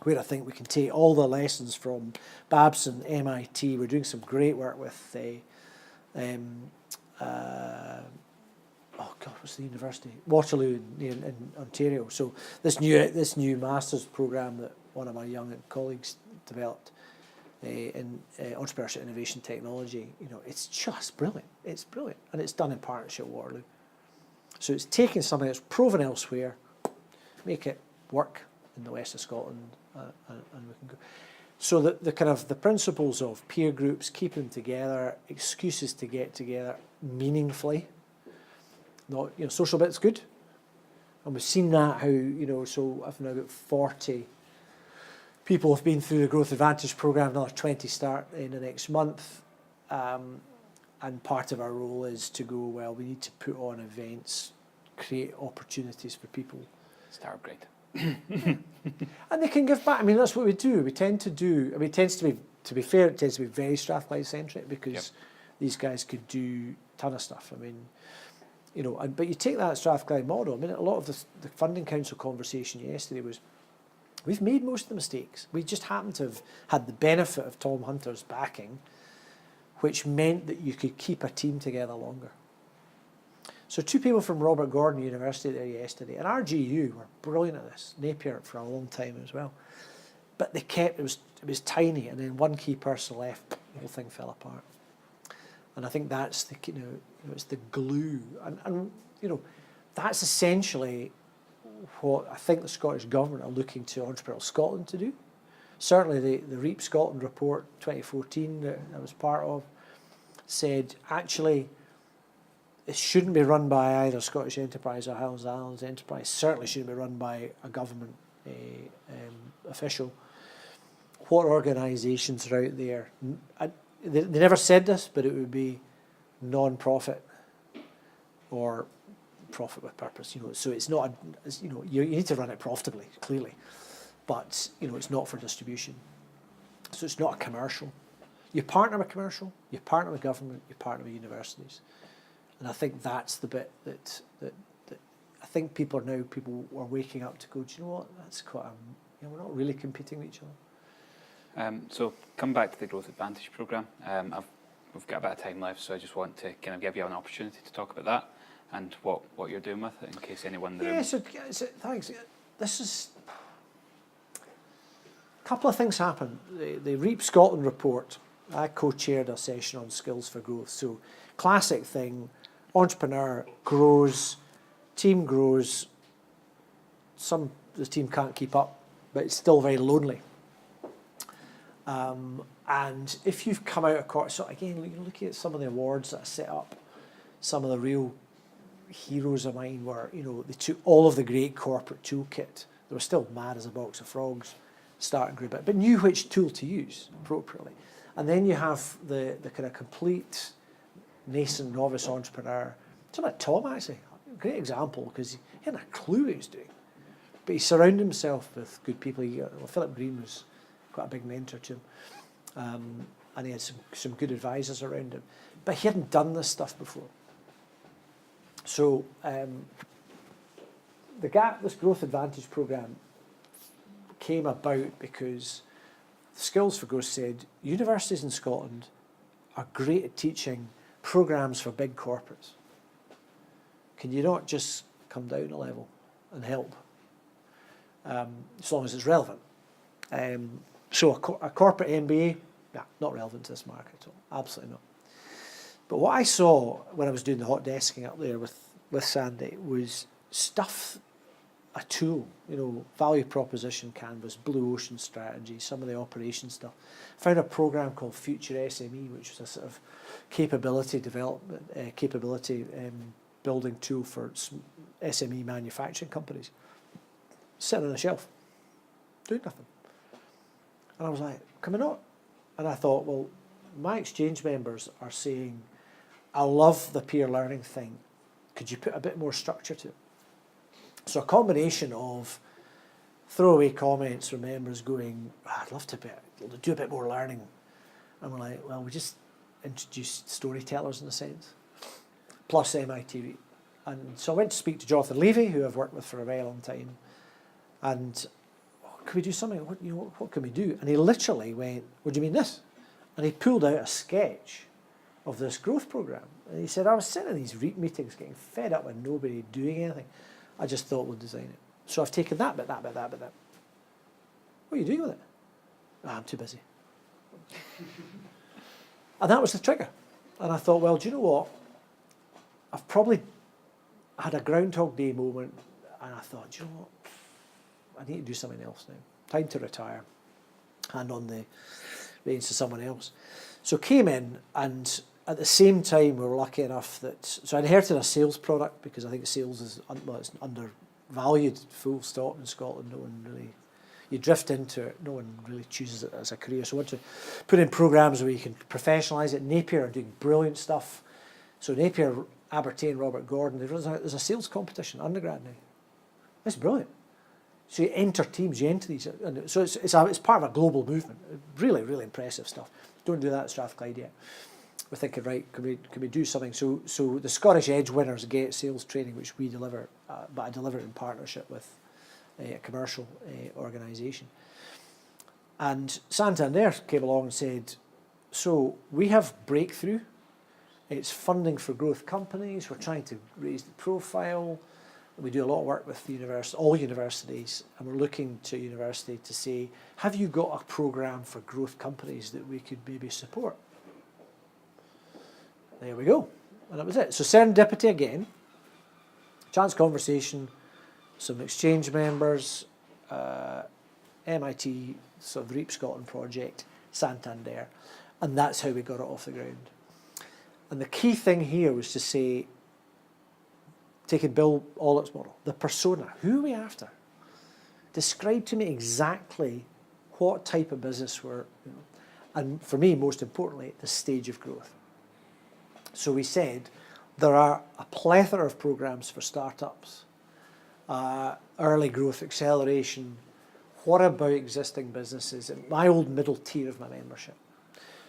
where I think we can take all the lessons from Babson, MIT. We're doing some great work with, what's the university? Waterloo in Ontario. So this new master's program that one of my young colleagues developed in entrepreneurship, innovation, technology, it's just brilliant. It's brilliant, and it's done in partnership with Waterloo. So it's taking something that's proven elsewhere, make it work in the west of Scotland, and we can go. So the kind of the principles of peer groups, keeping them together, excuses to get together meaningfully. Not social bit's good, and we've seen that how So I've now got 40. People have been through the Growth Advantage programme, another 20 start in the next month. And part of our role is to go, well, we need to put on events, create opportunities for people. Start great. And they can give back. I mean, that's what we do. We tend to do, it tends to be fair, it tends to be very Strathclyde centric, because these guys could do a ton of stuff. I mean, but you take that Strathclyde model. I mean, a lot of the Funding Council conversation yesterday was, we've made most of the mistakes. We just happen to have had the benefit of Tom Hunter's backing, which meant that you could keep a team together longer. So 2 people from Robert Gordon University there yesterday, and RGU were brilliant at this, Napier for a long time as well. But they kept, it was tiny, and then one key person left, the whole thing fell apart. And I think that's the, it's the glue. And that's essentially what I think the Scottish Government are looking to Entrepreneurial Scotland to do. Certainly the REAP Scotland report 2014 that I was part of said, actually, it shouldn't be run by either Scottish Enterprise or Highlands Islands Enterprise. Certainly shouldn't be run by a government official. What organisations are out there? They never said this, but it would be non-profit or profit with purpose. So it's not. You need to run it profitably, clearly, but it's not for distribution. So it's not a commercial. You partner with commercial, you partner with government, you partner with universities, and I think that's the bit that I think people are waking up to go, do you know what? That's quite we're not really competing with each other. So come back to the Growth Advantage programme. We've got a bit of time left, so I just want to kind of give you an opportunity to talk about that and what you're doing with it, in case anyone... So thanks. This is... A couple of things happened. The REAP Scotland report, I co-chaired a session on skills for growth. So classic thing, entrepreneur grows, team grows, the team can't keep up, but it's still very lonely. And if you've come out of court, so again, looking at some of the awards that I set up, some of the real heroes of mine were, they took all of the great corporate toolkit. They were still mad as a box of frogs, starting group, but knew which tool to use appropriately. And then you have the kind of complete nascent novice entrepreneur. Something like Tom, actually, a great example, because he hadn't a clue what he was doing. But he surrounded himself with good people. Philip Green was quite a big mentor to him. And he had some good advisors around him. But he hadn't done this stuff before. So this Growth Advantage programme came about because Skills for Growth said, universities in Scotland are great at teaching programmes for big corporates. Can you not just come down a level and help? As long as it's relevant. So a corporate MBA, not relevant to this market at all, absolutely not. But what I saw when I was doing the hot desking up there with Sandy was stuff, a tool, value proposition canvas, blue ocean strategy, some of the operation stuff. I found a program called Future SME, which was a sort of capability development, building tool for SME manufacturing companies. Sitting on a shelf, doing nothing. And I was like, can we not? And I thought, well, my exchange members are saying, I love the peer learning thing. Could you put a bit more structure to it? So a combination of throwaway comments from members going, I'd love to do a bit more learning. And we're like, well, we just introduced storytellers in a sense, plus MIT. And so I went to speak to Jonathan Levy, who I've worked with for a very long time, and can we do something? What can we do? And he literally went, what do you mean this? And he pulled out a sketch of this growth program. And he said, I was sitting in these REIT meetings getting fed up with nobody doing anything. I just thought we'll design it. So I've taken that bit. What are you doing with it? I'm too busy. And that was the trigger. And I thought, well, do you know what? I've probably had a Groundhog Day moment, and I thought, do you know what? I need to do something else now. Time to retire. Hand on the reins to someone else. So came in, and at the same time, we were lucky enough that, so I inherited a sales product, because I think sales is it's undervalued, full stop, in Scotland. No one really, you drift into it, no one really chooses it as a career. So I want to put in programs where you can professionalise it. Napier are doing brilliant stuff. So Napier, Aberdeen, Robert Gordon, there's a sales competition, undergrad now. It's brilliant. So you enter teams, you enter these, and so it's part of a global movement. Really, really impressive stuff. Don't do that at Strathclyde yet. We're thinking, right, can we do something? So the Scottish Edge winners get sales training, which we deliver, but I deliver it in partnership with a commercial organisation. And Santander came along and said, so we have Breakthrough. It's funding for growth companies. We're trying to raise the profile. We do a lot of work with all universities, and we're looking to university to say, have you got a programme for growth companies that we could maybe support? There we go. And that was it. So serendipity again, chance conversation, some exchange members, MIT, sort of REAP Scotland project, Santander, and that's how we got it off the ground. And the key thing here was to say, taking Bill Ollitt's model, the persona, who are we after? Describe to me exactly what type of business we're, and for me, most importantly, the stage of growth. So we said there are a plethora of programs for startups, early growth acceleration. What about existing businesses? My old middle tier of my membership.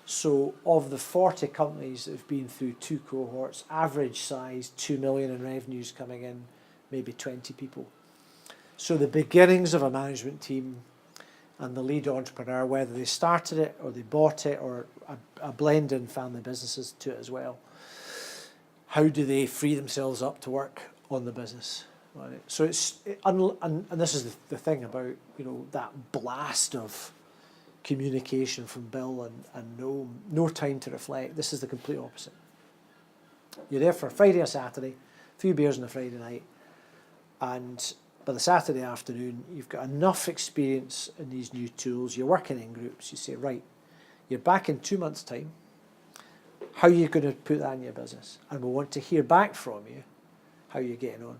So of the 40 companies that have been through 2 cohorts, average size 2 million in revenues coming in, maybe 20 people. So the beginnings of a management team and the lead entrepreneur, whether they started it or they bought it or a blend in family businesses to it as well. How do they free themselves up to work on the business? Right. So and this is the thing about, that blast of communication from Bill and no time to reflect. This is the complete opposite. You're there for a Friday or Saturday, a few beers on a Friday night, and by the Saturday afternoon, you've got enough experience in these new tools, you're working in groups, you say, right, you're back in 2 months' time, how are you going to put that in your business? And we want to hear back from you how you're getting on.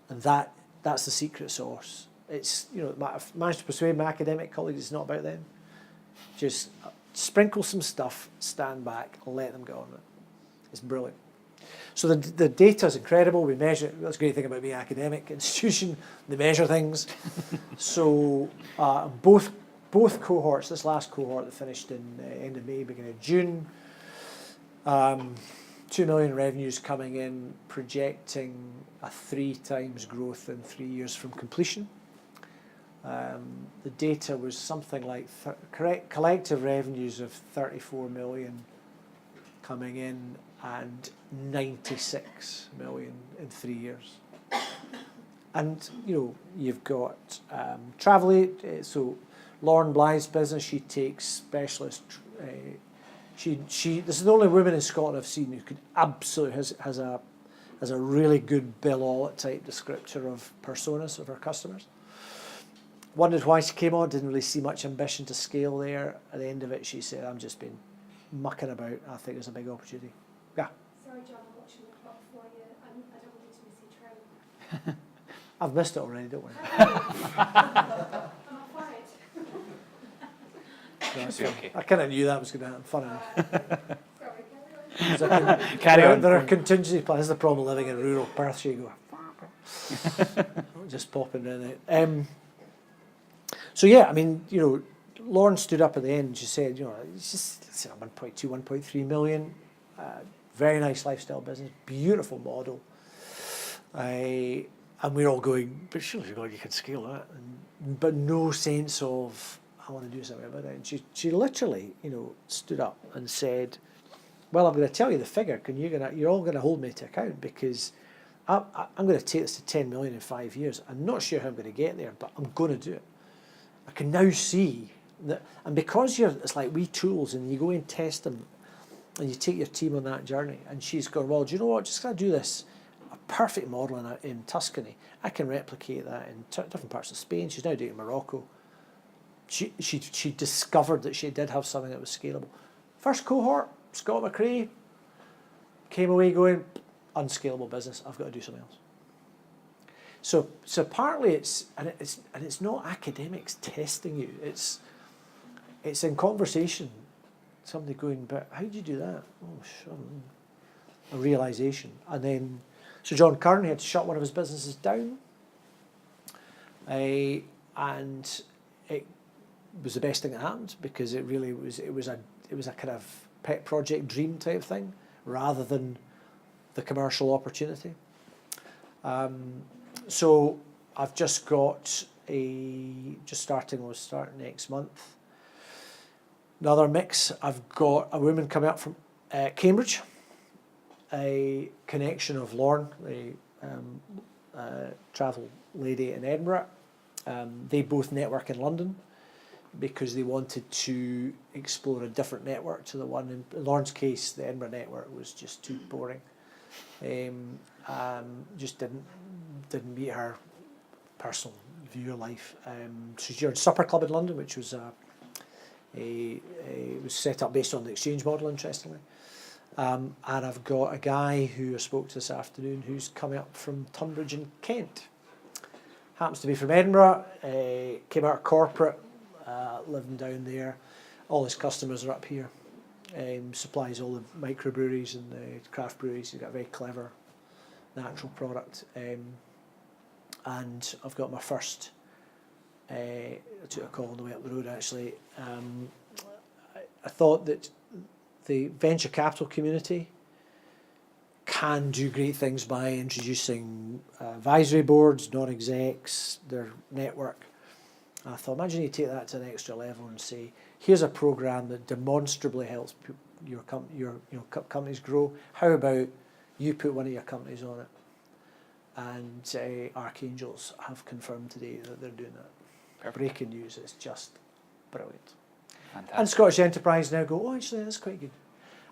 And that's the secret sauce. It's, I've managed to persuade my academic colleagues it's not about them. Just sprinkle some stuff, stand back, let them go on it. It's brilliant. So the data is incredible. We measure, that's a great thing about being an academic institution, they measure things. So both cohorts, this last cohort that finished in end of May, beginning of June, 2 million revenues coming in, projecting a 3 times growth in 3 years from completion. The data was something like collective revenues of 34 million coming in and 96 million in 3 years. And you've got travel. So Lauren Blythe's business, she takes specialist. This is the only woman in Scotland I've seen who could absolutely has a really good Bill Ollett type descriptor of personas of her customers. Wondered why she came on, didn't really see much ambition to scale there. At the end of it, she said, I'm just been mucking about. I think there's a big opportunity. Yeah. Sorry, John, I'm watching the clock for you. I don't want you to miss your train. I've missed it already, don't worry. I'm fired. Okay. I kind of knew that was going to happen. Fun enough. Sorry, Carry on. There are contingency plans. This is the problem living in rural Perth. You go, just popping in it. So yeah, I mean, you know, Lauren stood up at the end and she said, you know, it's just 1.2, 1.3 million, very nice lifestyle business, beautiful model. And we're all going, but surely God, you can scale that. But no sense of, I want to do something about it. And she literally, you know, stood up and said, well, I'm going to tell you the figure. You're all going to hold me to account, because I'm going to take this to 10 million in 5 years. I'm not sure how I'm going to get there, but I'm going to do it. I can now see that, and because it's like wee tools, and you go and test them, and you take your team on that journey. And she's going, well, do you know what? Just going to do this. A perfect model in Tuscany. I can replicate that in different parts of Spain. She's now doing it in Morocco. She discovered that she did have something that was scalable. First cohort, Scott McRae, came away going, unscalable business. I've got to do something else. So partly it's not academics testing you. It's in conversation. Somebody going, but how did you do that? Oh, sure. A realisation. And then, so John Curran had to shut one of his businesses down. And it was the best thing that happened, because it really was, it was a kind of pet project dream type thing, rather than the commercial opportunity. So I've just got we'll start next month. Another mix, I've got a woman coming up from Cambridge, a connection of Lauren, the travel lady in Edinburgh. They both network in London because they wanted to explore a different network to the one in Lauren's case. The Edinburgh network was just too boring. Just didn't meet her personal view of life. So she joined Supper Club in London, which was it was set up based on the exchange model, interestingly. And I've got a guy who I spoke to this afternoon who's coming up from Tunbridge in Kent. Happens to be from Edinburgh, came out of corporate, living down there. All his customers are up here. Supplies all the microbreweries and the craft breweries. He's got a very clever natural product. And I've got my first, I took a call on the way up the road actually. I thought that the venture capital community can do great things by introducing advisory boards, non-execs, their network. And I thought, imagine you take that to an extra level and say, here's a program that demonstrably helps your companies grow. How about you put one of your companies on it? And Archangels have confirmed today that they're doing that. Perfect. Breaking news, it's just brilliant. Fantastic. And Scottish Enterprise now go, oh, actually, that's quite good.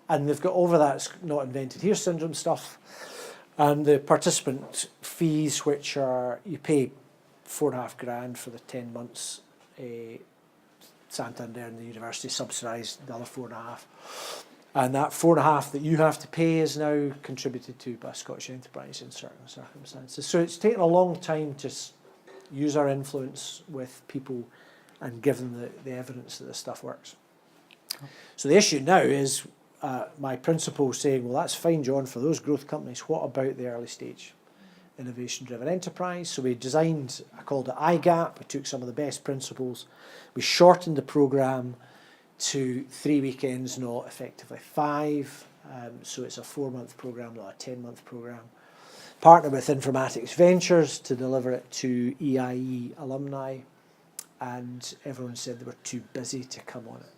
And they've got over that not invented here syndrome stuff. And the participant fees, which are, you pay $4,500 for the 10 months. Santander and the university subsidise the other 4.5. And that 4.5 that you have to pay is now contributed to by Scottish Enterprise in certain circumstances. So it's taken a long time to use our influence with people and give them the evidence that this stuff works. So the issue now is my principal saying, well, that's fine, John, for those growth companies. What about the early stage innovation-driven enterprise? So we designed, I called it iGap. We took some of the best principles. We shortened the programme to 3 weekends, not effectively 5. So it's a 4-month programme, not a 10-month programme. Partnered with Informatics Ventures to deliver it to EIE alumni. And everyone said they were too busy to come on it,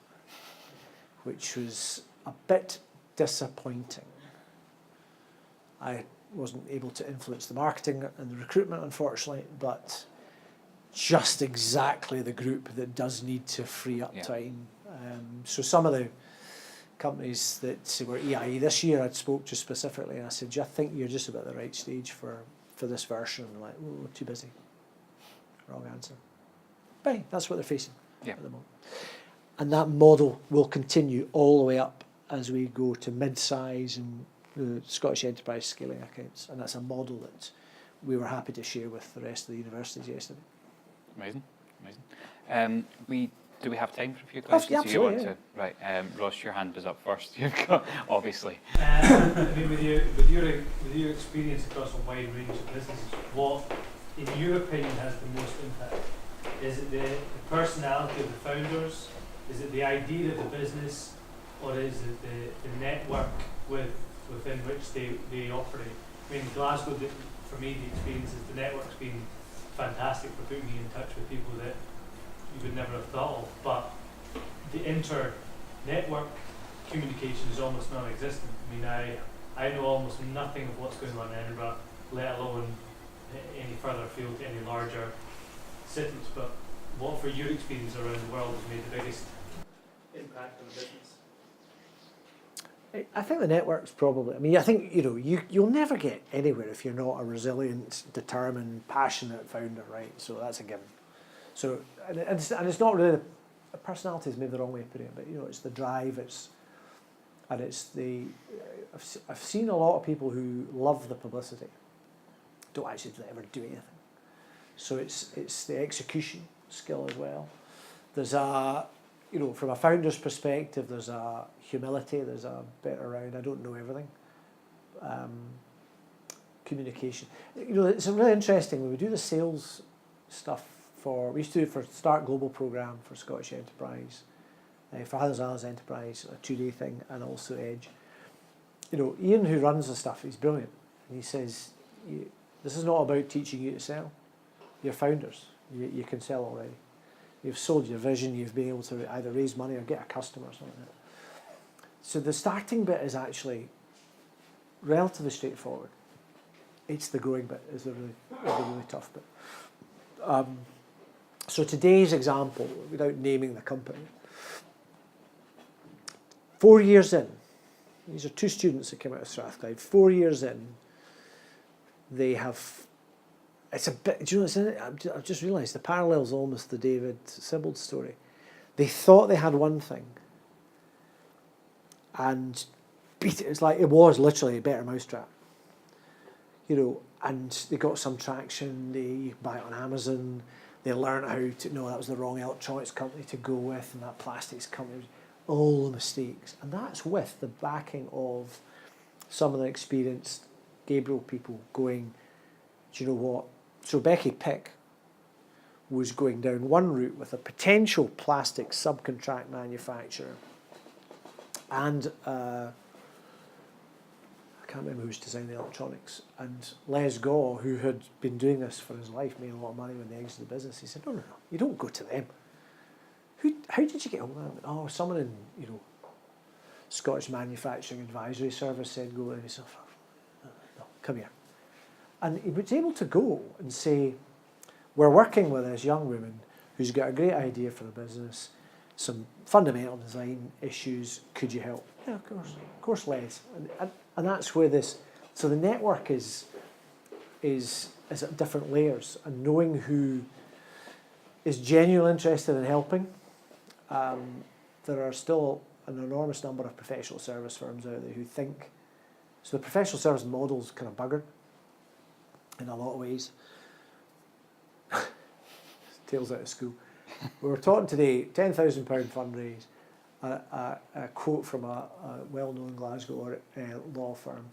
which was a bit disappointing. I wasn't able to influence the marketing and the recruitment, unfortunately, but just exactly the group that does need to free up time. So some of the companies that were EIE this year, I'd spoke to specifically, and I said, I think you're just about the right stage for this version. And they're like, oh, we're too busy. Wrong answer. But that's what they're facing at the moment. And that model will continue all the way up as we go to mid-size and the Scottish Enterprise Scaling Accounts. And that's a model that we were happy to share with the rest of the universities yesterday. Amazing, amazing. Do we have time for a few questions? Yeah, absolutely. Right, Ross, your hand was up first. You've got, obviously. I mean, with your experience across a wide range of businesses, what, in your opinion, has the most impact Is it the personality of the founders? Is it the idea of the business? Or is it the network within which they operate? I mean, Glasgow, for me, the experience is the network's been fantastic for putting me in touch with people that you would never have thought of. But the inter-network communication is almost non-existent. I mean, I know almost nothing of what's going on in Edinburgh, let alone any further afield to any larger cities. But what, for your experience around the world, has made the biggest impact on the business? I think the network's probably, I mean, I think, you'll never get anywhere if you're not a resilient, determined, passionate founder, right? So that's a given. So, and it's not really, personality is maybe the wrong way of putting it, but it's the drive, I've seen a lot of people who love the publicity, don't actually ever do anything. So it's the execution skill as well. There's from a founder's perspective, there's a humility, there's a bit around, I don't know everything. Communication. It's really interesting, when we do the sales stuff we used to do it for Start Global programme for Scottish Enterprise, for Highlands Islands Enterprise, a 2-day thing, and also Edge. Ian, who runs the stuff, he's brilliant. And he says, this is not about teaching you to sell. You're founders. You can sell already. You've sold your vision, you've been able to either raise money or get a customer or something like that. So the starting bit is actually relatively straightforward. It's the growing bit is the really tough bit. So today's example, without naming the company, 4 years in, these are 2 students that came out of Strathclyde, 4 years in, they have, it's a bit, do you know, I've just realised the parallel's almost the David Sibbald story. They thought they had one thing, and it was literally a better mousetrap. And they got some traction, they buy it on Amazon, they learned how to, no, that was the wrong electronics company to go with, and that plastics company, all the mistakes. And that's with the backing of some of the experienced Gabriel people going, do you know what? So Becky Pick was going down one route with a potential plastic subcontract manufacturer, and I can't remember who's designed the electronics, and Les Gaw, who had been doing this for his life, made a lot of money when they exited the business, he said, no, you don't go to them. How did you get hold of them? Oh, someone in, Scottish Manufacturing Advisory Service said go, and he said, no, come here. And he was able to go and say, we're working with this young woman who's got a great idea for the business, some fundamental design issues, could you help? Yeah, of course, Les. And that's where so the network is at different layers, and knowing who is genuinely interested in helping. There are still an enormous number of professional service firms out there who think, so the professional service model's kind of buggered in a lot of ways. Tales out of school. We were talking today, £10,000 fundraise, a quote from a well-known Glasgow law firm.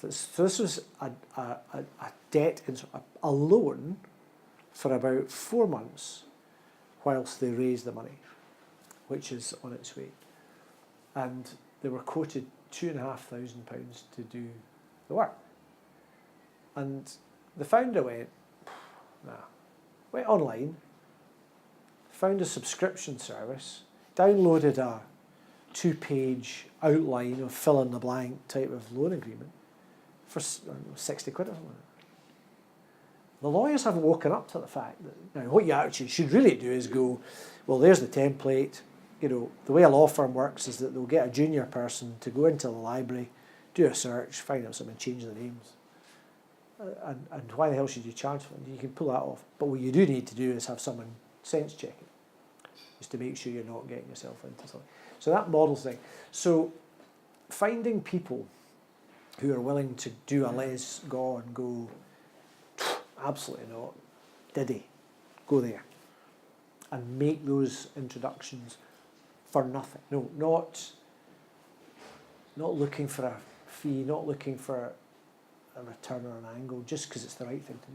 So this was a loan for about 4 months whilst they raised the money, which is on its way. And they were quoted £2,500 to do the work. And the founder went online, found a subscription service, downloaded a 2-page outline of fill-in-the-blank type of loan agreement for 60 quid or something. The lawyers haven't woken up to the fact that, now what you actually should really do is go, well, there's the template. The way a law firm works is that they'll get a junior person to go into the library, do a search, find out something, change the names. And why the hell should you charge for them? You can pull that off. But what you do need to do is have someone sense check it, just to make sure you're not getting yourself into something. So that model thing. So finding people who are willing to do a Les Gaw and go, absolutely not, did he? Go there. And make those introductions for nothing. No, not looking for a fee, not looking for a return or an angle, just because it's the right thing to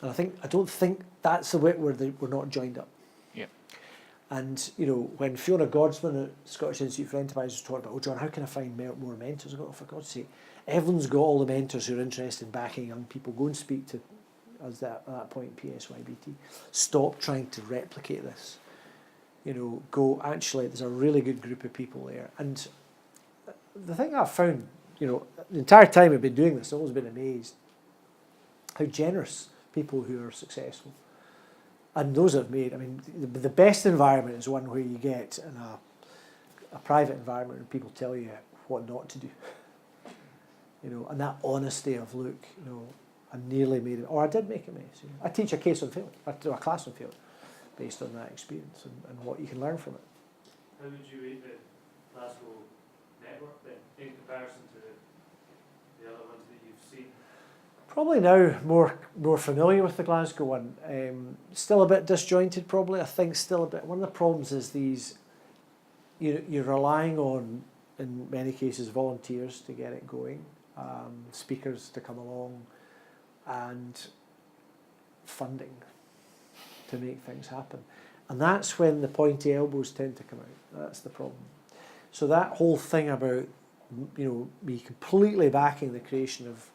do. And I don't think that's the bit where we're not joined up. Yep. And, you know, when Fiona Godsman at Scottish Institute for Enterprise was talking about, oh, John, how can I find more mentors? I go, oh, for God's sake, everyone's got all the mentors who are interested in backing young people. Go and speak to us at that point, PSYBT. Stop trying to replicate this. You know, go, actually, there's a really good group of people there. And the thing I've found, you know, the entire time I've been doing this, I've always been amazed how generous people who are successful and those that have made, I mean, the best environment is one where you get in a private environment and people tell you what not to do. You know, and that honesty of, look, you know, I nearly made it, or I did make a mess. You know. I teach a case on failure, I do a class on failure, based on that experience and what you can learn from it. How would you rate the Glasgow network then, in comparison to the other ones that you've seen? Probably now more familiar with the Glasgow one. Still a bit disjointed, probably. I think still a bit. One of the problems is you're relying on, in many cases, volunteers to get it going, speakers to come along, and funding to make things happen. And that's when the pointy elbows tend to come out. That's the problem. So that whole thing about, you know, me completely backing the creation of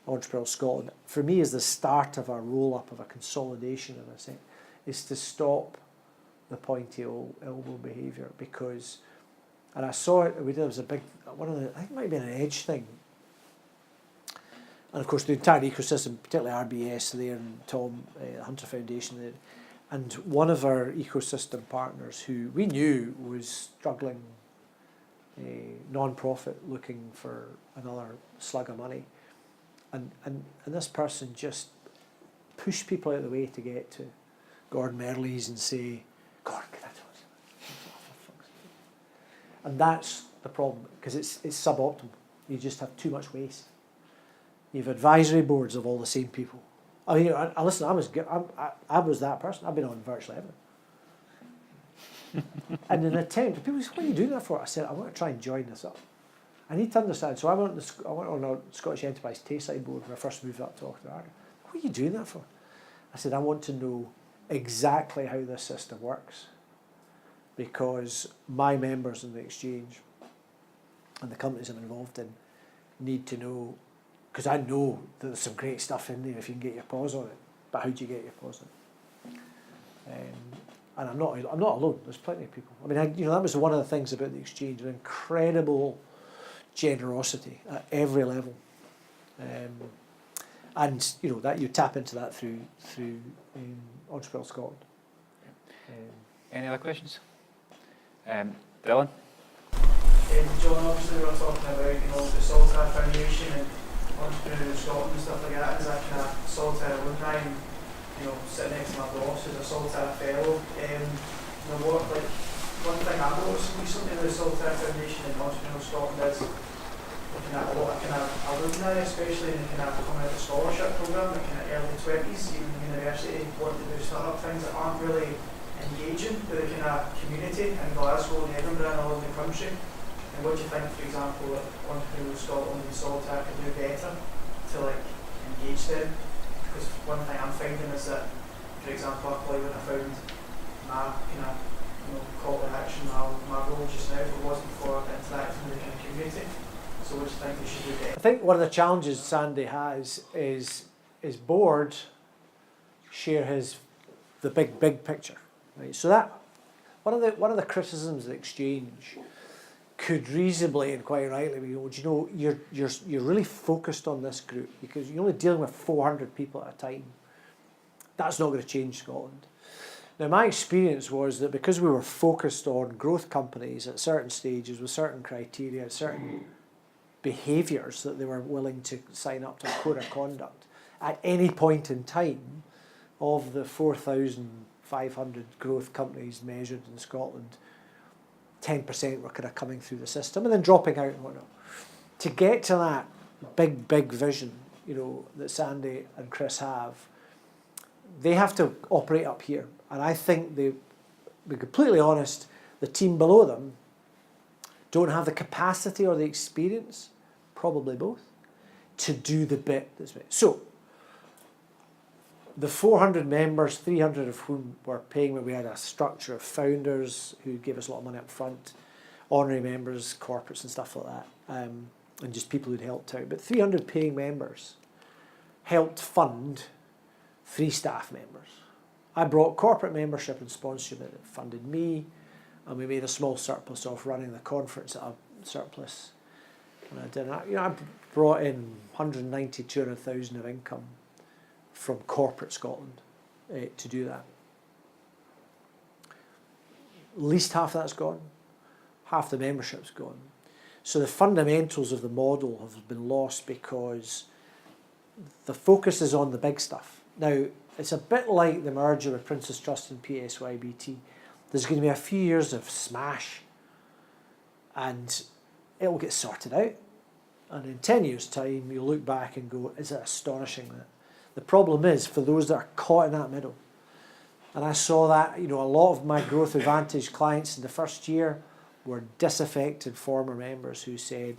Entrepreneurial Scotland, for me, is the start of a roll-up, of a consolidation, in a sense, is to stop the pointy elbow behaviour. Because, and I saw it, there was a big, one of the, I think it might have been an Edge thing. And of course the entire ecosystem, particularly RBS there and Tom, Hunter Foundation there, and one of our ecosystem partners who we knew was struggling, non-profit, looking for another slug of money. And this person just pushed people out of the way to get to Gordon Merley's and say, Gordon, can I tell you? And that's the problem, because it's suboptimal. You just have too much waste. You have advisory boards of all the same people. I mean, I listen, I was that person. I've been on virtually everything. And in an attempt, people say, what are you doing that for? I said, I want to try and join this up. I need to understand. So I went on a Scottish Enterprise Tayside board when I first moved up to Auckland. What are you doing that for? I said, I want to know exactly how this system works, because my members in the exchange and the companies I'm involved in need to know, because I know that there's some great stuff in there if you can get your paws on it. But how do you get your paws on it? And I'm not alone. There's plenty of people. I mean, that was one of the things about the exchange, an incredible generosity at every level, and you know that you tap into that through Entrepreneurial Scotland. Any other questions? Dylan? John, obviously we were talking about, you know, the Solitaire Foundation and Entrepreneurial Scotland and stuff like that. As a kind of Solitaire alumni, and, you know, sitting next to my boss who's a Solitaire fellow, you know, what, like, one thing I've noticed recently with the Solitaire Foundation and Entrepreneurial Scotland is looking at a lot of kind of alumni, especially in the kind of coming out of the scholarship programme, the kind of early 20s, even in university, wanting to do startup things that aren't really engaging with the kind of community in Glasgow and Edinburgh and all over the country. And what do you think, for example, that Entrepreneurial Scotland and Solitaire could do better to like engage them? Because one thing I'm finding is that, for example, I probably wouldn't have found my kind of, you know, call to action, my role just now if it wasn't for interacting with the kind of community. So what do you think they should do better? I think one of the challenges Sandy has is his board share the big picture, right? So that one of the criticisms of the exchange could reasonably and quite rightly be, well, you know, you're really focused on this group because you're only dealing with 400 people at a time. That's not going to change Scotland. Now, my experience was that because we were focused on growth companies at certain stages with certain criteria, certain behaviours that they were willing to sign up to a code of conduct at any point in time, of the 4,500 growth companies measured in Scotland, 10% were kind of coming through the system and then dropping out and whatnot. To get to that big vision, you know, that Sandy and Chris have, they have to operate up here. And I think to be completely honest, the team below them don't have the capacity or the experience, probably both, to do the bit that's made. So, the 400 members, 300 of whom were paying me. We had a structure of founders who gave us a lot of money up front, honorary members, corporates and stuff like that, and just people who'd helped out. But 300 paying members helped fund 3 staff members. I brought corporate membership and sponsorship that funded me, and we made a small surplus off running the conference at a surplus. And I brought in 190, 200,000 of income from corporate Scotland to do that. At least half of that's gone, half the membership's gone. So the fundamentals of the model have been lost because the focus is on the big stuff. Now, it's a bit like the merger with Princess Trust and PSYBT. There's going to be a few years of smash, and it will get sorted out. And in 10 years' time, you'll look back and go, is it astonishing that? The problem is for those that are caught in that middle. And I saw that, a lot of my Growth Advantage clients in the first year were disaffected former members who said,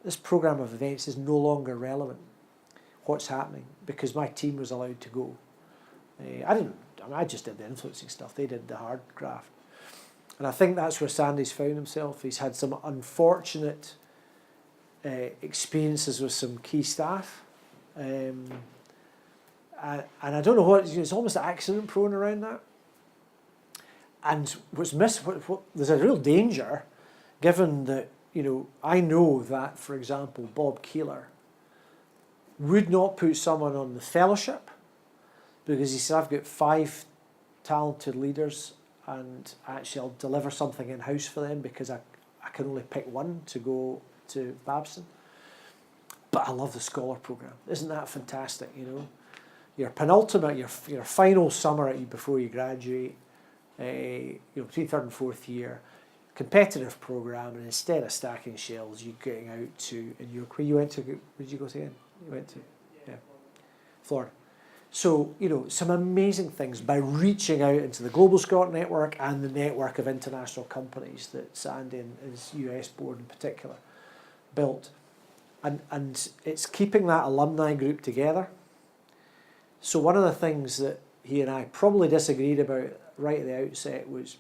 this programme of events is no longer relevant. What's happening? Because my team was allowed to go. I just did the influencing stuff. They did the hard graft. And I think that's where Sandy's found himself. He's had some unfortunate experiences with some key staff. And I don't know what, it's almost accident prone around that. And there's a real danger, given that, I know that, for example, Bob Keeler would not put someone on the fellowship because he said, I've got 5 talented leaders and actually I'll deliver something in-house for them because I can only pick one to go to Babson. But I love the Scholar Programme. Isn't that fantastic, Your penultimate, your final summer before you graduate, between 3rd and 4th year, competitive programme, and instead of stacking shells, you're getting out to, where you went to, where did you go to again? You went to, Florida. So, some amazing things by reaching out into the GlobalScot network and the network of international companies that Sandy and his US board in particular built. And it's keeping that alumni group together. So one of the things that he and I probably disagreed about right at the outset was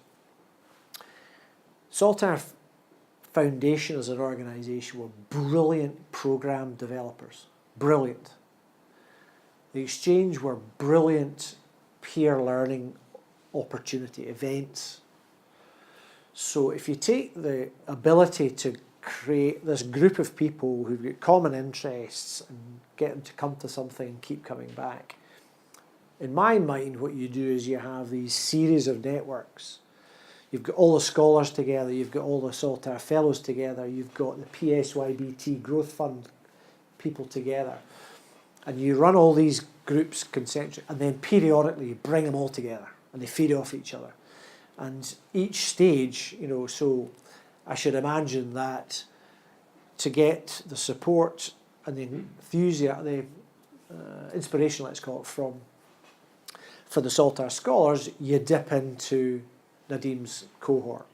Saltire Foundation as an organisation were brilliant programme developers. Brilliant. The Exchange were brilliant peer learning opportunity events. So if you take the ability to create this group of people who've got common interests and get them to come to something and keep coming back, in my mind what you do is you have these series of networks. You've got all the scholars together, you've got all the Saltire fellows together, you've got the PSYBT Growth Fund people together. And you run all these groups concentric, and then periodically you bring them all together, and they feed off each other. And each stage, so I should imagine that to get the support and the enthusiasm, the inspiration, let's call it, for the Saltire scholars, you dip into Nadim's cohort.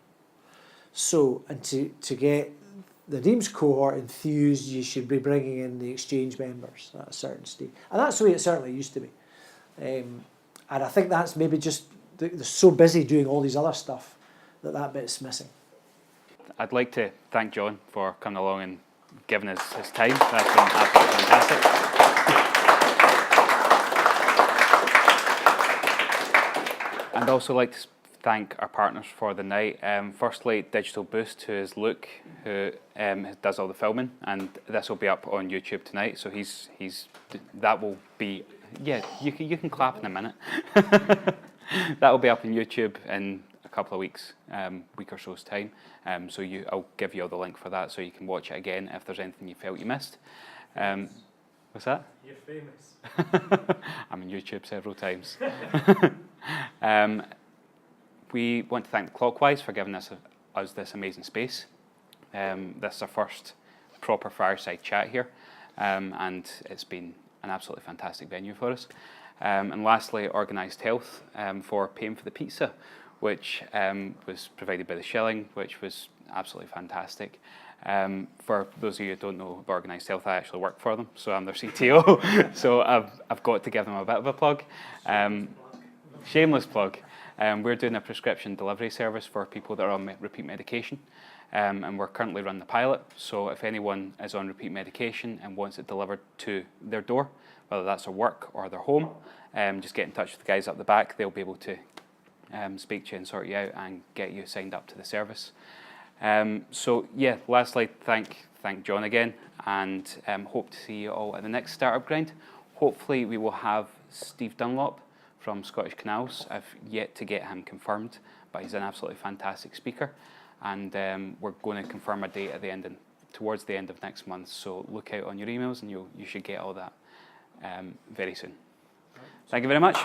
So, and to get Nadim's cohort enthused, you should be bringing in the Exchange members at a certain stage. And that's the way it certainly used to be. And I think that's maybe just, they're so busy doing all these other stuff that bit's missing. I'd like to thank John for coming along and giving us his time. That's been absolutely fantastic. I'd also like to thank our partners for the night. Firstly, Digital Boost, who is Luke, who does all the filming, and this will be up on YouTube tonight. So that will be, you can clap in a minute. That will be up on YouTube in a couple of weeks, week or so's time. So I'll give you all the link for that, so you can watch it again if there's anything you felt you missed. What's that? You're famous. I'm on YouTube several times. We want to thank Clockwise for giving us this amazing space. This is our first proper fireside chat here, and it's been an absolutely fantastic venue for us. And lastly, Organised Health for paying for the pizza, which was provided by the Shilling, which was absolutely fantastic. For those of you who don't know about Organised Health, I actually work for them, so I'm their CTO. So I've got to give them a bit of a plug. Shameless plug. We're doing a prescription delivery service for people that are on repeat medication, and we're currently running the pilot. So if anyone is on repeat medication and wants it delivered to their door, whether that's their work or their home, just get in touch with the guys up the back. They'll be able to speak to you and sort you out and get you signed up to the service. So yeah, lastly, thank John again, and hope to see you all at the next Startup Grind. Hopefully we will have Steve Dunlop from Scottish Canals. I've yet to get him confirmed, but he's an absolutely fantastic speaker, and we're going to confirm a date at towards the end of next month. So look out on your emails, and you should get all that very soon. Thank you very much.